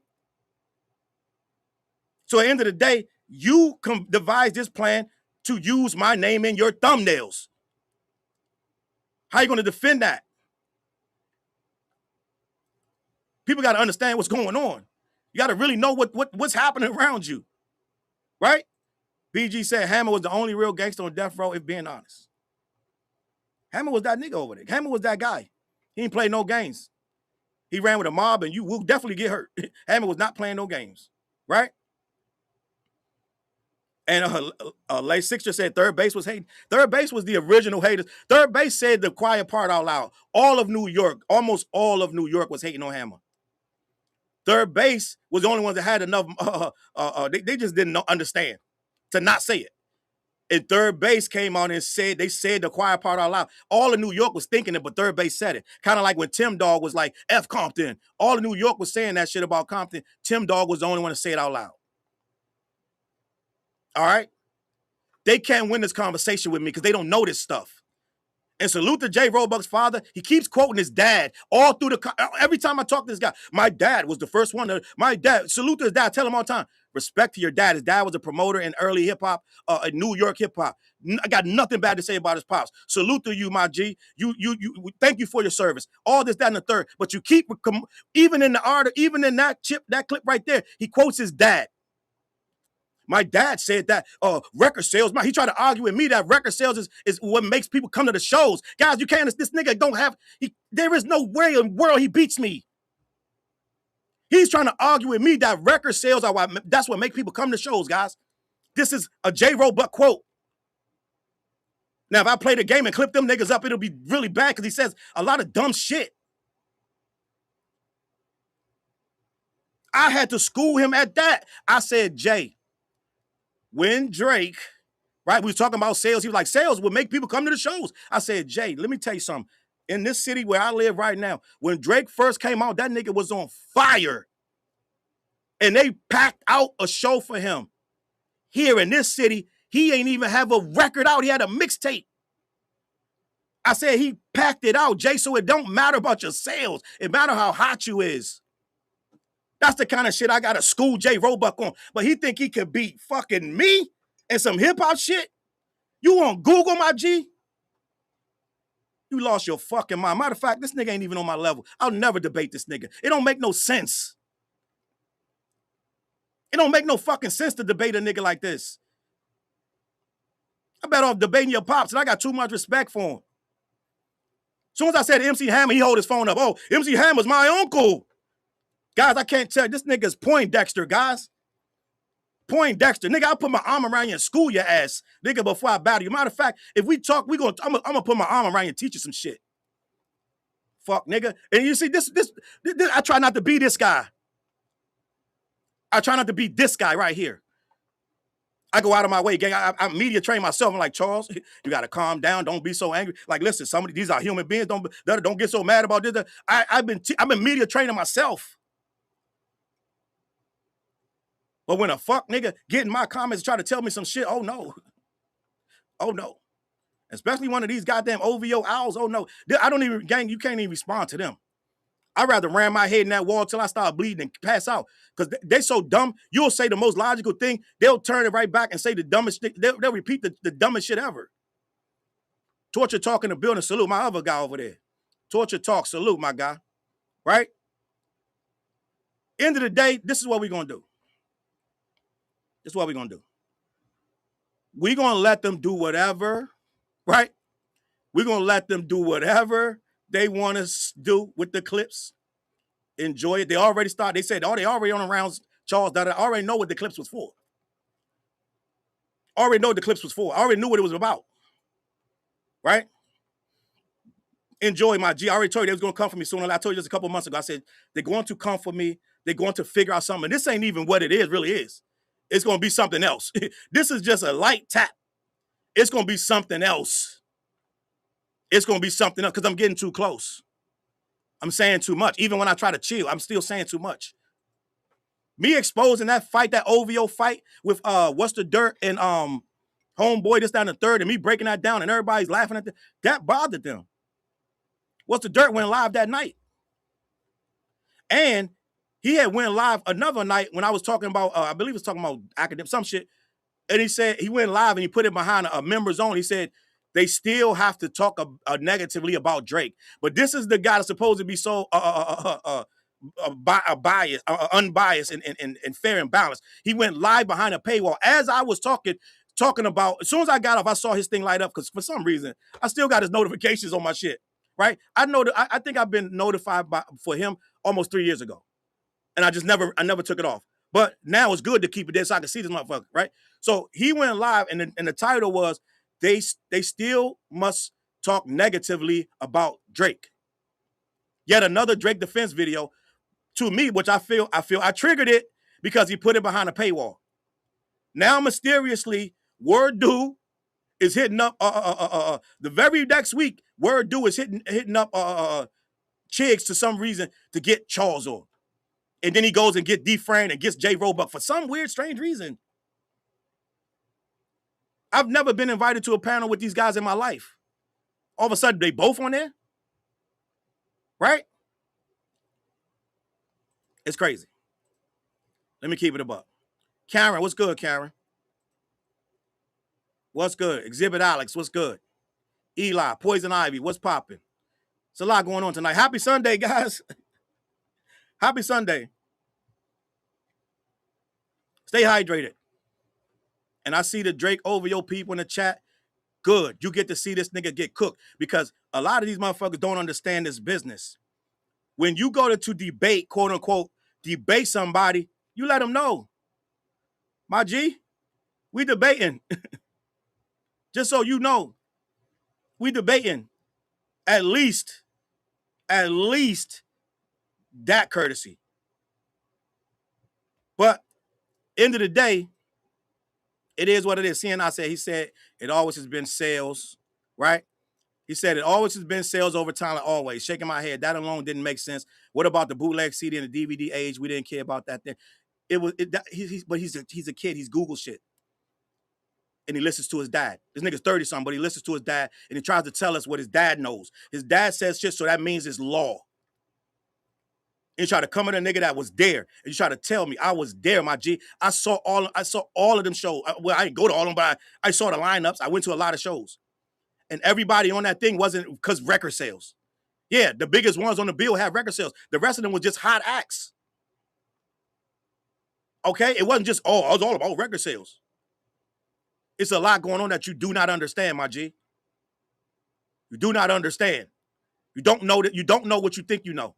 So at the end of the day, you devised this plan to use my name in your thumbnails. How are you going to defend that? People got to understand what's going on. You got to really know what's happening around you, right? BG said Hammer was the only real gangster on death row, if being honest. Hammer was that nigga over there. Hammer was that guy. He didn't play no games. He ran with a mob, and you will definitely get hurt. Hammer was not playing no games, right? And Lay Sixer said third base was hating. Third base was the original haters. Third base said the quiet part out loud. All of New York, almost all of New York was hating on Hammer. Third base was the only ones that had enough, they just didn't understand to not say it. And third base came on and said, they said the quiet part out loud. All of New York was thinking it, but third base said it. Kind of like when Tim Dog was like, F Compton. All of New York was saying that shit about Compton. Tim Dog was the only one to say it out loud. All right? They can't win this conversation with me because they don't know this stuff. And salute to J. Roebuck's father. He keeps quoting his dad all through every time I talk to this guy. My dad was the first one. Salute to his dad. Tell him all the time. Respect to your dad. His dad was a promoter in early hip-hop, New York hip-hop. I got nothing bad to say about his pops. Salute to you, my G. You thank you for your service. All this, that, and the third. But you keep, even in the art, even in that clip right there, he quotes his dad. My dad said that record sales, he tried to argue with me that record sales is what makes people come to the shows. Guys, you can't, this nigga don't have, there is no way in the world he beats me. He's trying to argue with me that record sales that's what makes people come to shows, guys. This is a J. Roebuck quote. Now, if I play the game and clip them niggas up, it'll be really bad because he says a lot of dumb shit. I had to school him at that. I said, Jay, when Drake, right, we was talking about sales, he was like, sales will make people come to the shows. I said, Jay, let me tell you something. In this city where I live right now, when Drake first came out, that nigga was on fire. And they packed out a show for him. Here in this city, he ain't even have a record out. He had a mixtape. I said he packed it out, Jay, so it don't matter about your sales. It matter how hot you is. That's the kind of shit I got to school J. Roebuck on. But he think he could beat fucking me and some hip-hop shit? You on Google, my G? You lost your fucking mind. Matter of fact, this nigga ain't even on my level. I'll never debate this nigga. It don't make no sense. It don't make no fucking sense to debate a nigga like this. I better off debating your pops, and I got too much respect for him. As soon as I said MC Hammer, he hold his phone up. Oh, MC Hammer's my uncle. Guys, I can't tell. This nigga's Poindexter, guys. Poindexter. Nigga, I'll put my arm around you and school your ass, nigga, before I battle you. Matter of fact, if we talk, I'm gonna put my arm around you and teach you some shit. Fuck, nigga. And you see, this I try not to be this guy. I try not to be this guy right here. I go out of my way, gang. I media train myself. I'm like, Charles, you got to calm down. Don't be so angry. Like, listen, these are human beings. Don't get so mad about this. I've been media training myself. But when a fuck nigga get in my comments and try to tell me some shit, oh no. Oh no. Especially one of these goddamn OVO owls, oh no. I don't even, gang, you can't even respond to them. I'd rather ram my head in that wall till I start bleeding and pass out. Because they so dumb, you'll say the most logical thing, they'll turn it right back and say the dumbest thing, they'll repeat the dumbest shit ever. Torture Talk in the building, salute my other guy over there. Torture Talk, salute my guy, right? End of the day, this is what we're going to do. This is what we're going to do. We're going to let them do whatever, right? We're going to let them do whatever they want to do with the clips. Enjoy it. They already started. They said, oh, they already on around Charles. I already know what the clips was for. Already know what the clips was for. I already knew what it was about. Right? Enjoy, my G. I already told you they was going to come for me soon. I told you just a couple months ago. I said, they're going to come for me. They're going to figure out something. This ain't even what it is, really is. It's going to be something else. This is just a light tap. It's going to be something else. It's going to be something else because I'm getting too close. I'm saying too much. Even when I try to chill, I'm still saying too much. Me exposing that fight, that OVO fight with What's the Dirt and Homeboy this down the third, and me breaking that down and everybody's laughing at that bothered them. What's the Dirt went live that night. And he had went live another night when I was talking about, I believe he was talking about academic, some shit. And he said, he went live and he put it behind a members only. He said, they still have to talk negatively about Drake. But this is the guy that's supposed to be so biased, unbiased, and fair and balanced. He went live behind a paywall. As I was talking about, as soon as I got off, I saw his thing light up because for some reason, I still got his notifications on my shit, right? I think I've been notified for him almost 3 years ago. And I never took it off. But now it's good to keep it there so I can see this motherfucker, right? So he went live, and the title was, they still must talk negatively about Drake. Yet another Drake defense video to me, which I feel I triggered it because he put it behind a paywall. Now mysteriously, Word Do is hitting up the very next week. Word Do is hitting up Chigs to some reason to get Charles on. And then he goes and get D-Fran and gets J. Roebuck for some weird, strange reason. I've never been invited to a panel with these guys in my life. All of a sudden, they both on there? Right? It's crazy. Let me keep it above. Karen, what's good, Karen? What's good? Exhibit Alex, what's good? Eli, Poison Ivy, what's popping? It's a lot going on tonight. Happy Sunday, guys. Happy Sunday. Stay hydrated. And I see the Drake OVO people in the chat. Good. You get to see this nigga get cooked because a lot of these motherfuckers don't understand this business. When you go to debate, quote unquote, debate somebody, you let them know. My G, we debating. Just so you know, we debating. At least that courtesy. But end of the day, it is what it is. He said it always has been sales, right? He said it always has been sales over time, like always. Shaking my head. That alone didn't make sense. What about the bootleg CD and the DVD age? We didn't care about that then. But he's a kid. He's Google shit. And he listens to his dad. This nigga's 30-something, but he listens to his dad, and he tries to tell us what his dad knows. His dad says shit, so that means it's law. And you try to come at a nigga that was there, and you try to tell me I was there, my G. I saw all of them shows. Well, I didn't go to all of them, but I saw the lineups. I went to a lot of shows. And everybody on that thing wasn't because record sales. Yeah, the biggest ones on the bill had record sales. The rest of them was just hot acts. Okay? It wasn't just, it was all about record sales. It's a lot going on that you do not understand, my G. You do not understand. You don't know what you think you know.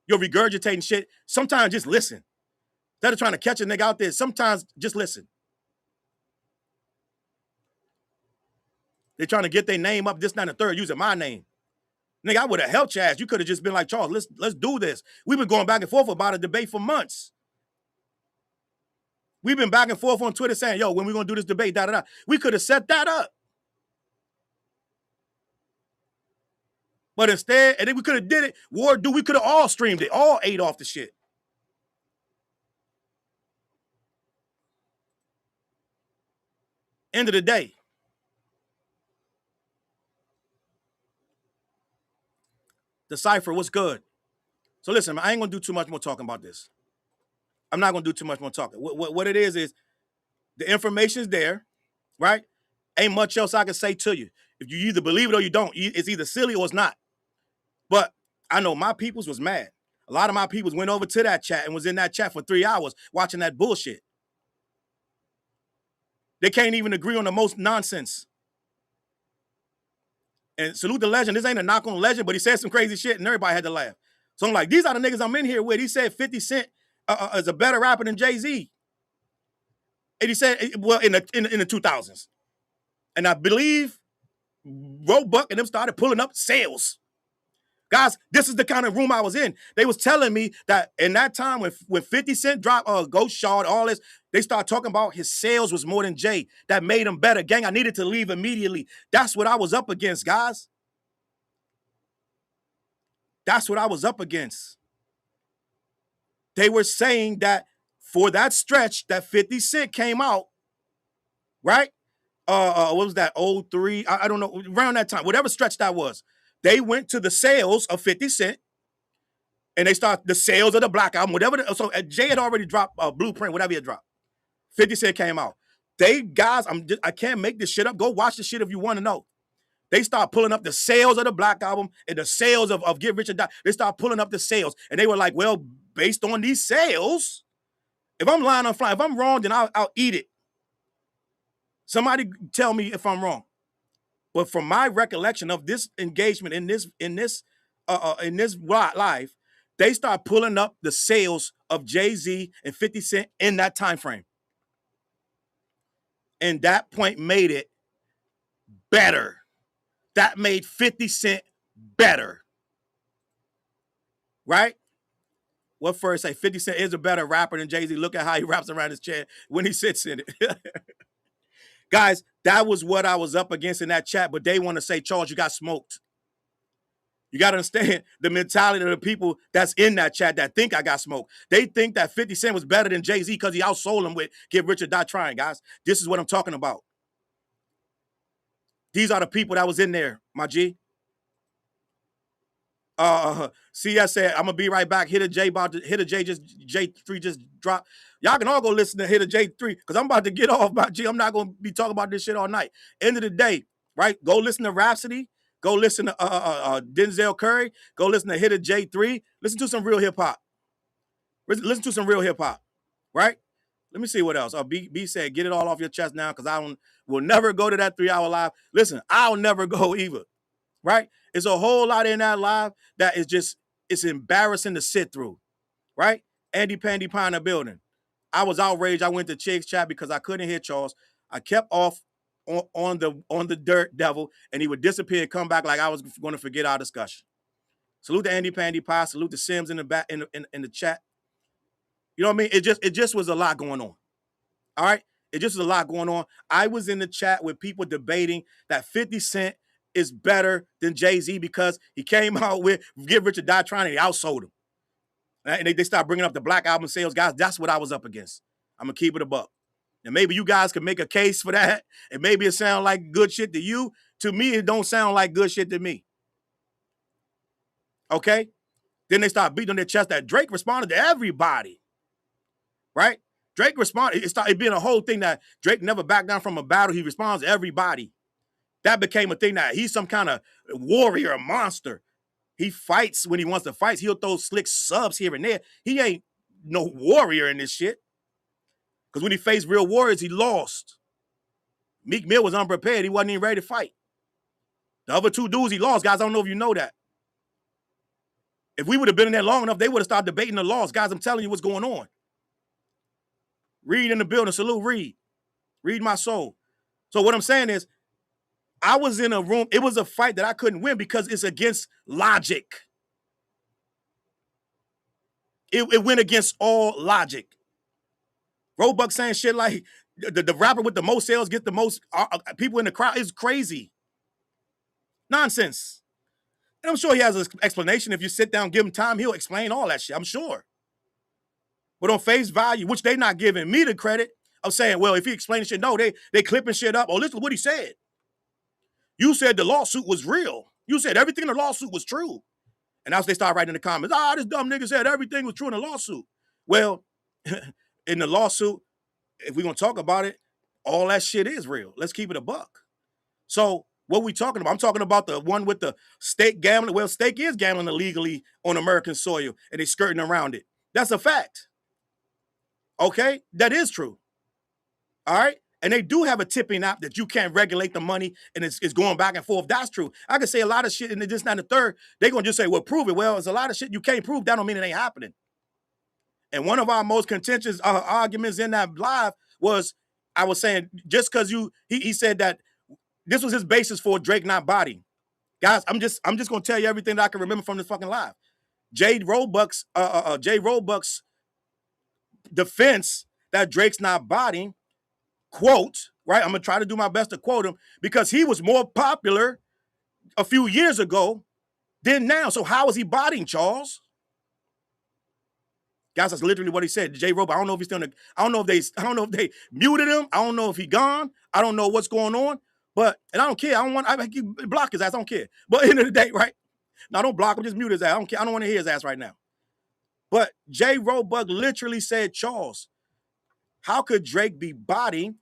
You're regurgitating shit. Sometimes just listen. Instead of trying to catch a nigga out there, sometimes just listen. They're trying to get their name up, this, that, and the third, using my name. Nigga, I would have helped your ass. You could have just been like, Charles, let's do this. We've been going back and forth about a debate for months. We've been back and forth on Twitter saying, yo, when we going to do this debate, da-da-da. We could have set that up. But instead, and then we could have did it, we could have all streamed it, all ate off the shit. End of the day. Decipher, what's good? So listen, I ain't going to do too much more talking about this. I'm not going to do too much more talking. What it is the information's there, right? Ain't much else I can say to you. If you either believe it or you don't, it's either silly or it's not. But I know my peoples was mad. A lot of my peoples went over to that chat and was in that chat for 3 hours watching that bullshit. They can't even agree on the most nonsense. And salute the legend. This ain't a knock on legend, but he said some crazy shit and everybody had to laugh. So I'm like, these are the niggas I'm in here with. He said 50 Cent is a better rapper than Jay-Z. And he said, well, in the 2000s. And I believe Roebuck and them started pulling up sales. Guys, this is the kind of room I was in. They was telling me that in that time when 50 Cent dropped Ghost Shard, all this, they started talking about his sales was more than Jay. That made him better. Gang, I needed to leave immediately. That's what I was up against, guys. That's what I was up against. They were saying that for that stretch that 50 Cent came out, right? What was that? 03? I don't know. Around that time, whatever stretch that was, they went to the sales of 50 Cent and they start the sales of the Black Album, whatever. So Jay had already dropped Blueprint, whatever he had dropped. 50 Cent came out. I can't make this shit up. Go watch the shit if you want to know. They start pulling up the sales of the Black Album and the sales of Get Rich or Die. They start pulling up the sales. And they were like, well, based on these sales, if I'm lying on fly, if I'm wrong, then I'll eat it. Somebody tell me if I'm wrong. But from my recollection of this engagement in this live, they start pulling up the sales of Jay-Z and 50 Cent in that time frame. And that point made it better. That made 50 Cent better. Right? What first say 50 Cent is a better rapper than Jay-Z. Look at how he wraps around his chair when he sits in it. Guys, that was what I was up against in that chat, but they want to say, Charles, you got smoked. You got to understand the mentality of the people that's in that chat that think I got smoked. They think that 50 Cent was better than Jay-Z because he outsold him with Get Rich or Die Trying, guys. This is what I'm talking about. These are the people that was in there, my G. CS said, I'm gonna be right back. Hit a J J3 just dropped. Y'all can all go listen to Hit a J3 because I'm about to get off, my G. I'm not gonna be talking about this shit all night. End of the day, right? Go listen to Rhapsody. Go listen to Denzel Curry. Go listen to Hit a J3. Listen to some real hip hop. Listen to some real hip hop, right? Let me see what else. B said, get it all off your chest now because will never go to that 3-hour live. Listen, I'll never go either. Right? It's a whole lot in that live that is just, it's embarrassing to sit through, right? Andy Pandy Pie in the building. I was outraged. I went to Chig's chat because I couldn't hear Charles. I kept off on the dirt devil, and he would disappear and come back like I was going to forget our discussion. Salute to Andy Pandy Pie. Salute to Sims in the back in the chat. You know what I mean? It just was a lot going on. All right? It just was a lot going on. I was in the chat with people debating that 50 Cent is better than Jay-Z because he came out with Get Rich or Die Trying and he outsold him. And they start bringing up the Black Album sales. Guys, that's what I was up against. I'm going to keep it a buck. And maybe you guys can make a case for that. And maybe it sounds like good shit to you. To me, it don't sound like good shit to me. Okay? Then they start beating on their chest that Drake responded to everybody. Right? Drake responded. It started being a whole thing that Drake never backed down from a battle. He responds to everybody. That became a thing that he's some kind of warrior, a monster. He fights when he wants to fight. He'll throw slick subs here and there. He ain't no warrior in this shit. Because when he faced real warriors, he lost. Meek Mill was unprepared. He wasn't even ready to fight. The other two dudes he lost, guys, I don't know if you know that. If we would have been in there long enough, they would have started debating the loss. Guys, I'm telling you what's going on. Reed in the building. Salute Reed. Read my soul. So what I'm saying is, I was in a room. It was a fight that I couldn't win because it's against logic. It went against all logic. Roebuck saying shit like the rapper with the most sales get the most people in the crowd is crazy. Nonsense. And I'm sure he has an explanation. If you sit down, give him time, he'll explain all that shit. I'm sure. But on face value, which they not giving me the credit of saying, well, if he explained shit, no, they clipping shit up. Oh, this is what he said. You said the lawsuit was real. You said everything in the lawsuit was true. And now they start writing in the comments, this dumb nigga said everything was true in the lawsuit. Well, in the lawsuit, if we're going to talk about it, all that shit is real. Let's keep it a buck. So what we talking about? I'm talking about the one with the stake gambling. Well, stake is gambling illegally on American soil, and they skirting around it. That's a fact. Okay? That is true. All right? And they do have a tipping app that you can't regulate the money and it's going back and forth. That's true. I can say a lot of shit and this, not the third. They're going to just say, well, prove it. Well, it's a lot of shit you can't prove. That don't mean it ain't happening. And one of our most contentious arguments in that live was, I was saying, just because he said that this was his basis for Drake not bodying. Guys, I'm just going to tell you everything that I can remember from this fucking live. Jay Roebuck's defense that Drake's not bodying, quote, right? I'm going to try to do my best to quote him because he was more popular a few years ago Then now, so how is he bodying, Charles? Guys, that's literally what he said. J Robo, I don't know if he's still in the, I don't know if they muted him. I don't know if he gone. I don't know what's going on. But, and I don't care. I can block his ass. I don't care. But at the end of the day, right? Now don't block him, just mute his ass. I don't care. I don't want to hear his ass right now. But J Roebuck literally said, Charles, how could Drake be bodying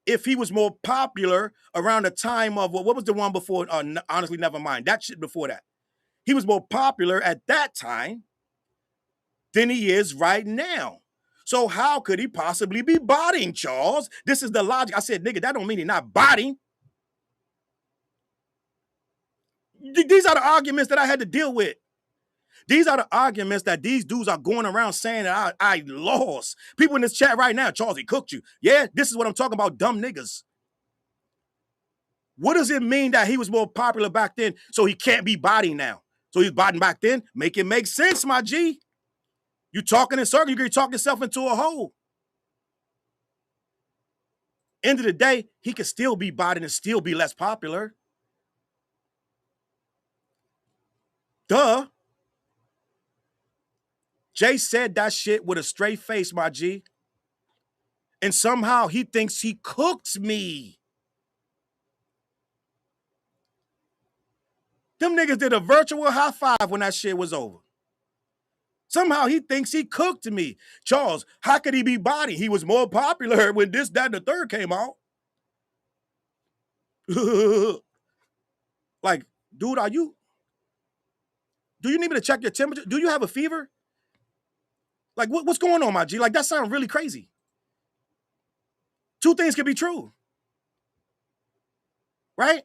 if he was more popular around the time of, what was the one before? Honestly, never mind. That shit before that. He was more popular at that time than he is right now. So how could he possibly be bodying, Charles? This is the logic. I said, nigga, that don't mean he's not bodying. These are the arguments that I had to deal with. These are the arguments that these dudes are going around saying that I lost. People in this chat right now, Charles, he cooked you. Yeah, this is what I'm talking about, dumb niggas. What does it mean that he was more popular back then, so he can't be bodying now? So he's bodying back then? Make it make sense, my G. You talking in circles, you're talking yourself into a hole. End of the day, he could still be bodying and still be less popular. Duh. Jay said that shit with a straight face, my G. And somehow he thinks he cooked me. Them niggas did a virtual high five when that shit was over. Somehow he thinks he cooked me. Charles, how could he be bodying? He was more popular when this, that, and the third came out. Like, dude, do you need me to check your temperature? Do you have a fever? Like, what's going on, my G? Like, that sounds really crazy. Two things can be true. Right?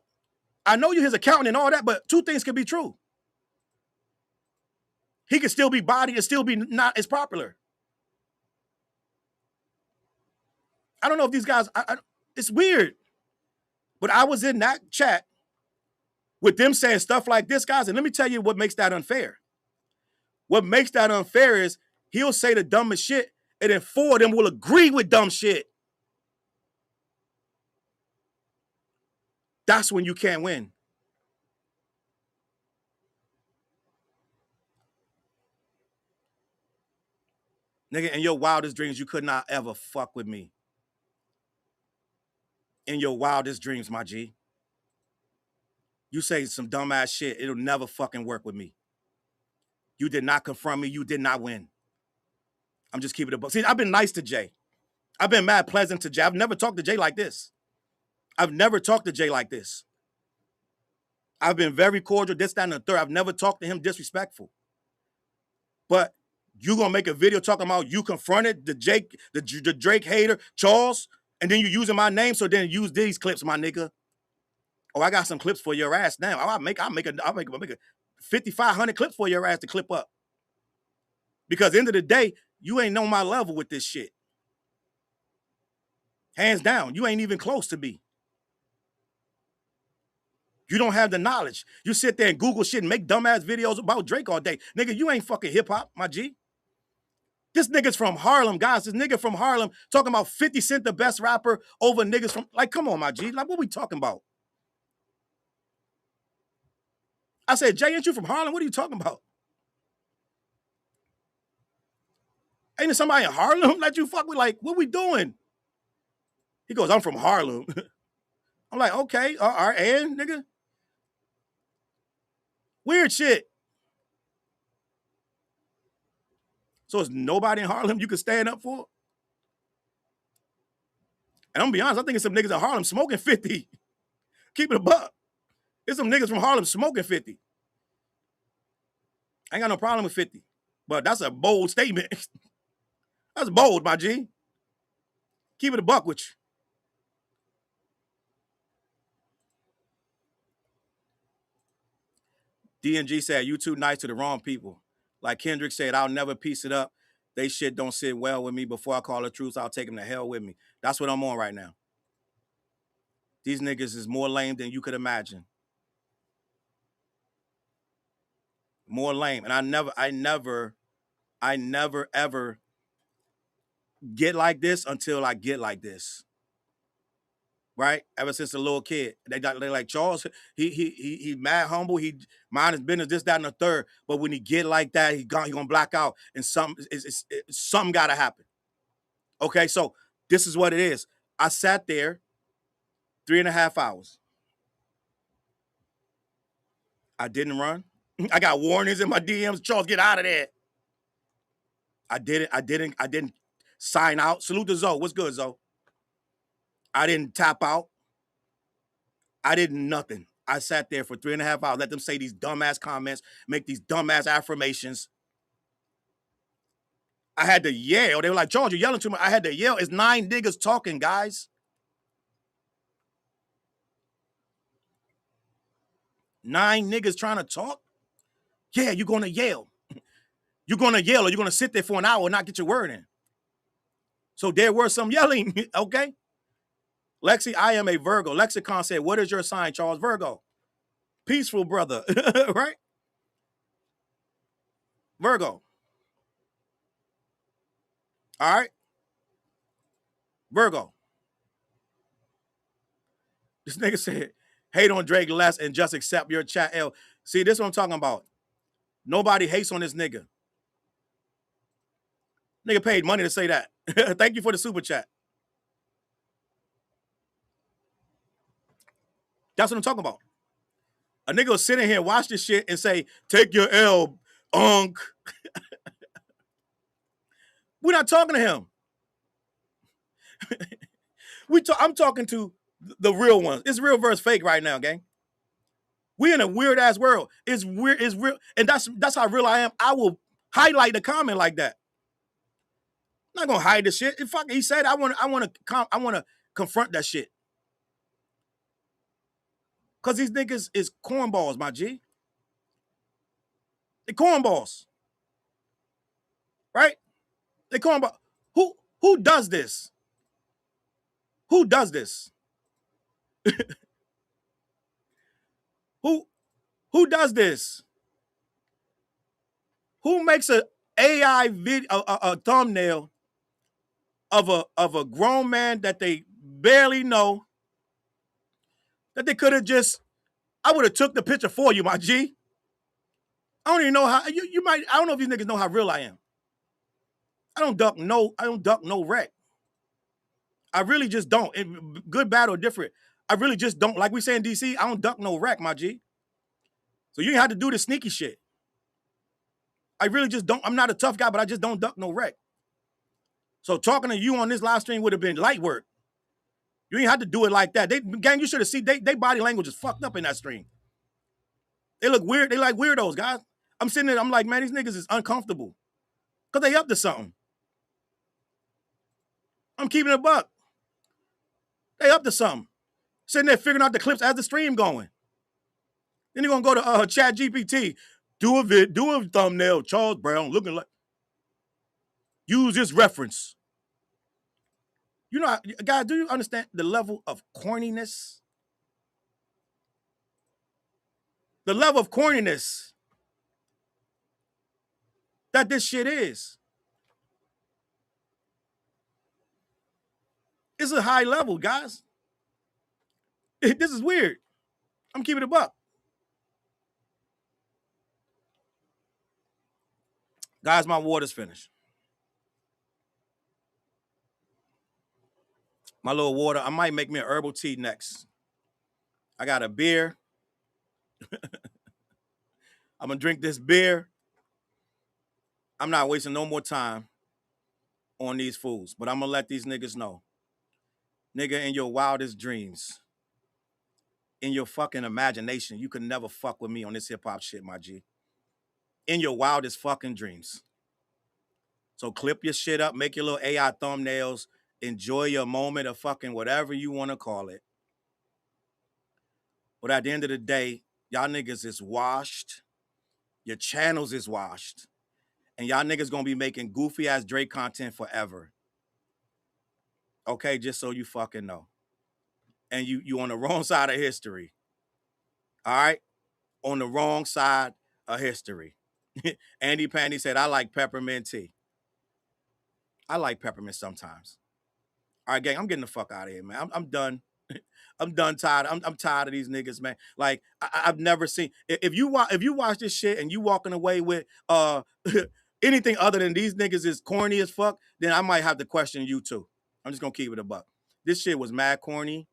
I know you're his accountant and all that, but two things can be true. He can still be bodied and still be not as popular. I don't know if these guys, it's weird. But I was in that chat with them saying stuff like this, guys, and let me tell you what makes that unfair. What makes that unfair is he'll say the dumbest shit, and then four of them will agree with dumb shit. That's when you can't win. Nigga, in your wildest dreams, you could not ever fuck with me. In your wildest dreams, my G. You say some dumbass shit, it'll never fucking work with me. You did not confront me. You did not win. I'm just keeping it above. See, I've been nice to Jay. I've been mad pleasant to Jay. I've never talked to Jay like this. I've never talked to Jay like this. I've been very cordial, this, that, and the third. I've never talked to him disrespectful. But you gonna make a video talking about you confronted the Drake hater, Charles, and then you using my name, so then use these clips, my nigga. Oh, I got some clips for your ass now. I'll make a 5,500 clips for your ass to clip up. Because at the end of the day, you ain't on my level with this shit. Hands down, you ain't even close to me. You don't have the knowledge. You sit there and Google shit and make dumbass videos about Drake all day. Nigga, you ain't fucking hip-hop, my G. This nigga's from Harlem, guys. This nigga from Harlem talking about 50 Cent, the best rapper, over niggas from, like, come on, my G. Like, what we talking about? I said, Jay, ain't you from Harlem? What are you talking about? Ain't there somebody in Harlem that you fuck with? Like, what we doing? He goes, I'm from Harlem. I'm like, okay, all right, and nigga? Weird shit. So it's nobody in Harlem you can stand up for? And I'm gonna be honest, I think it's some niggas in Harlem smoking 50. Keep it a buck. There's some niggas from Harlem smoking 50. I ain't got no problem with 50. But that's a bold statement. That's bold, my G. Keep it a buck with you. DNG said, you too nice to the wrong people. Like Kendrick said, I'll never piece it up. They shit don't sit well with me. Before I call the truth, I'll take them to hell with me. That's what I'm on right now. These niggas is more lame than you could imagine. More lame. And I never, ever get like this until I get like this. right? Ever since a little kid, they like Charles. He mad humble. He mind his business, this, that, and the third. But when he get like that, he gonna black out, and something gotta happen. Okay, so this is what it is. I sat there 3.5 hours. I didn't run. I got warnings in my DMs. Charles, get out of there. I didn't sign out. Salute to Zoe. What's good, Zoe? I didn't tap out. I did nothing. I sat there for 3.5 hours, let them say these dumbass comments, make these dumbass affirmations. I had to yell. They were like, Charles, you're yelling too much. I had to yell. It's 9 niggas talking, guys. 9 niggas trying to talk? Yeah, you're going to yell. You're going to yell or you're going to sit there for an hour and not get your word in. So there were some yelling, okay? Lexi, I am a Virgo. Lexicon said, what is your sign, Charles? Virgo. Peaceful brother, right? Virgo. All right? Virgo. This nigga said, hate on Drake less and just accept your chat L. See, this is what I'm talking about. Nobody hates on this nigga. Nigga paid money to say that. Thank you for the super chat. That's what I'm talking about. A nigga will sit in here, watch this shit, and say, take your L, unk. We're not talking to him. I'm talking to the real ones. It's real versus fake right now, gang. We in a weird ass world. It's weird. It's real, and that's how real I am. I will highlight the comment like that. I'm not gonna hide the shit. If he said I want to confront that shit. Cause these niggas is cornballs, my G. They cornballs, right? They cornballs. Who does this? Who does this? Who does this? Who makes a AI video, a thumbnail of a grown man that they barely know, that they could have just, I would have took the picture for you, my G. I don't even know how you might. I don't know if these niggas know how real I am. I don't duck no wreck. I really just don't. Good, bad, or different. I really just don't. Like we say in DC, I don't duck no wreck, my G. So you ain't have to do the sneaky shit. I really just don't. I'm not a tough guy, but I just don't duck no wreck. So talking to you on this live stream would have been light work. You ain't had to do it like that. Gang, you should have seen they body language is fucked up in that stream. They look weird. They like weirdos, guys. I'm sitting there, I'm like, man, these niggas is uncomfortable. Because they up to something. I'm keeping it a buck. They up to something. Sitting there figuring out the clips as the stream going. Then you're going to go to Chat GPT. Do a thumbnail, Charles Brown, looking like. Use this reference. You know, guys, do you understand the level of corniness? The level of corniness that this shit is. It's a high level, guys. This is weird. I'm keeping it a buck. Guys, my water's finished. My little water. I might make me an herbal tea next. I got a beer. I'm going to drink this beer. I'm not wasting no more time on these fools, but I'm going to let these niggas know. Nigga, in your wildest dreams, in your fucking imagination, you could never fuck with me on this hip-hop shit, my G. In your wildest fucking dreams. So clip your shit up, make your little AI thumbnails, enjoy your moment of fucking whatever you want to call it. But at the end of the day, y'all niggas is washed. Your channels is washed. And y'all niggas gonna be making goofy ass Drake content forever. Okay, just so you fucking know. And you on the wrong side of history. All right? On the wrong side of history. Andy Pandy said, I like peppermint tea. I like peppermint sometimes. All right, gang, I'm getting the fuck out of here, man. I'm done. I'm done tired. I'm tired of these niggas, man. Like I've never seen. If you watch this shit and you walking away with anything other than these niggas is corny as fuck, then I might have to question you too. I'm just gonna keep it a buck. This shit was mad corny.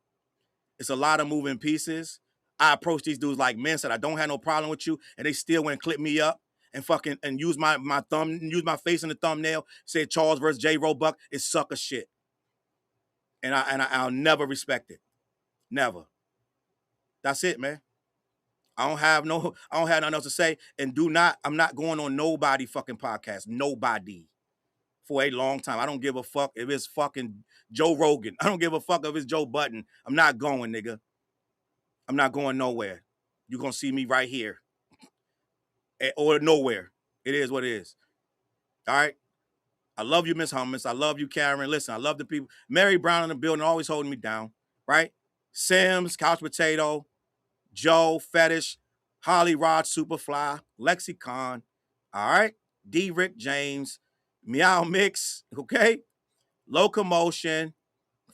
It's a lot of moving pieces. I approached these dudes like men, said I don't have no problem with you, and they still went and clip me up and fucking and use my face in the thumbnail. Said Charles versus J. Roebuck is sucker shit, and I'll never respect it. Never. That's it, man. I don't have nothing else to say. And I'm not going on nobody fucking podcast. Nobody. For a long time. I don't give a fuck if it's fucking Joe Rogan. I don't give a fuck if it's Joe Budden. I'm not going, nigga. I'm not going nowhere. You're gonna see me right here. Or nowhere. It is what it is. All right. I love you, Miss Hummus. I love you, Karen. Listen, I love the people. Mary Brown in the building, always holding me down. Right? Sims, Couch Potato, Joe, Fetish, Holly Rod, Superfly, Lexicon, all right, D. Rick James, Meow Mix, okay, Locomotion,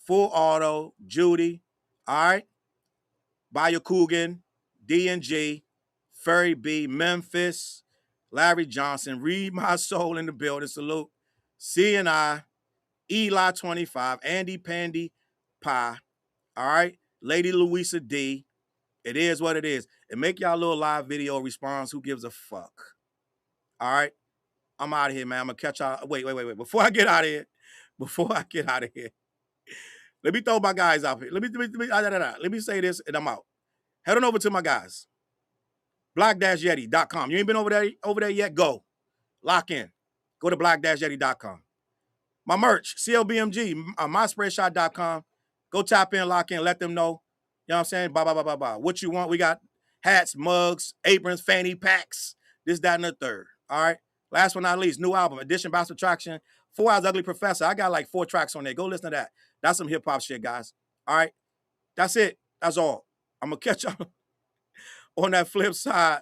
Full Auto, Judy, all right, Bayou Coogan, D&G, Furry B, Memphis, Larry Johnson, Read My Soul in the building, salute, C&I, Eli 25, Andy Pandy Pie, all right, Lady Louisa D. It is what it is. And make y'all little live video response. Who gives a fuck? All right? I'm out of here, man. I'm going to catch y'all. Wait. Before I get out of here, let me throw my guys out here. Let me say this and I'm out. Head on over to my guys. black-yeti.com. You ain't been over there yet? Go. Lock in. Go to black-yeti.com. My merch, CLBMG, myspreadshot.com. Go tap in, lock in, let them know. You know what I'm saying? Blah. What you want? We got hats, mugs, aprons, fanny packs, this, that, and the third. All right? Last but not least, new album, Edition by Subtraction, 4 Hours Ugly Professor. I got like 4 tracks on there. Go listen to that. That's some hip-hop shit, guys. All right? That's it. That's all. I'm going to catch y'all on that flip side.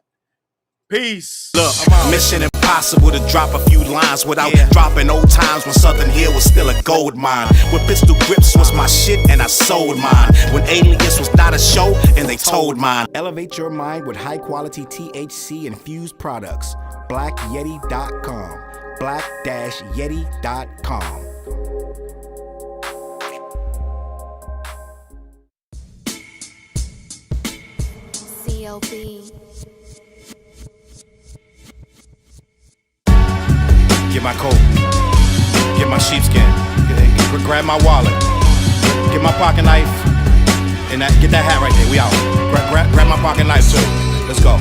Peace. Look, mission impossible to drop a few lines without dropping old times when Southern Hill was still a gold mine. When pistol grips was my shit and I sold mine. When Alias was not a show and they told mine. Elevate your mind with high quality THC infused products. BlackYeti.com. Black-Yeti.com. CLB. Get my coat, get my sheepskin, grab my wallet, get my pocket knife, and get that hat right there. We out. Grab my pocket knife too. Let's go.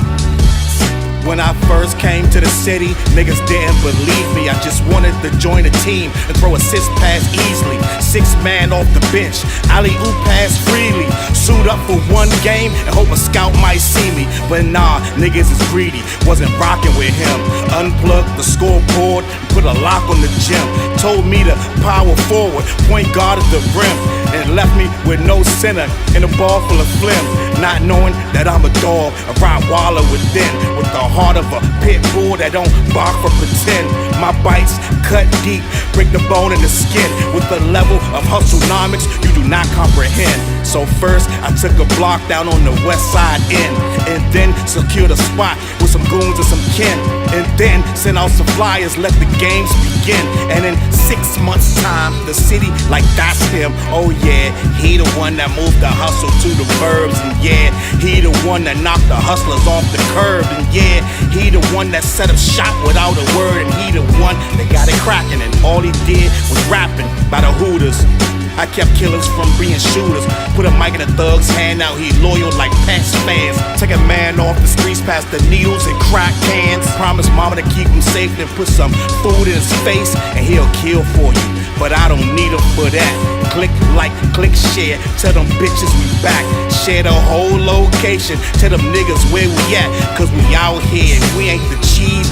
When I first came to the city, niggas didn't believe me. I just wanted to join a team and throw assist pass easily. 6 man off the bench, alley-oop pass freely. Suit up for 1 game and hope a scout might see me. But nah, niggas is greedy, wasn't rocking with him. Unplugged the scoreboard, put a lock on the gym. Told me to power forward, point guard at the rim. And left me with no center and a ball full of phlegm. Not knowing that I'm a dog, a Rottweiler within. With the heart of a pit bull that don't bark for pretend. My bites cut deep, break the bone and the skin. With the level of hustlenomics you do not comprehend. So first I took a block down on the west side end, and then secured a spot with some goons and some kin. And then sent out some flyers, let the games begin. And in 6 months time, the city like that's him. Oh yeah, he the one that moved the hustle to the burbs. And yeah, he the one that knocked the hustlers off the curb. And yeah, he the one that set up shop without a word. And he the one that got it cracking. And all he did was rapping by the Hooters. I kept killers from being shooters. Put a mic in a thug's hand, now he loyal like Pats fans. Take a man off the streets past the needles and crack cans. Promise mama to keep him safe, then put some food in his face and he'll kill for you. But I don't need him for that. Click like, click share, tell them bitches we back. Share the whole location, tell them niggas where we at. Cause we out here and we ain't the cheese.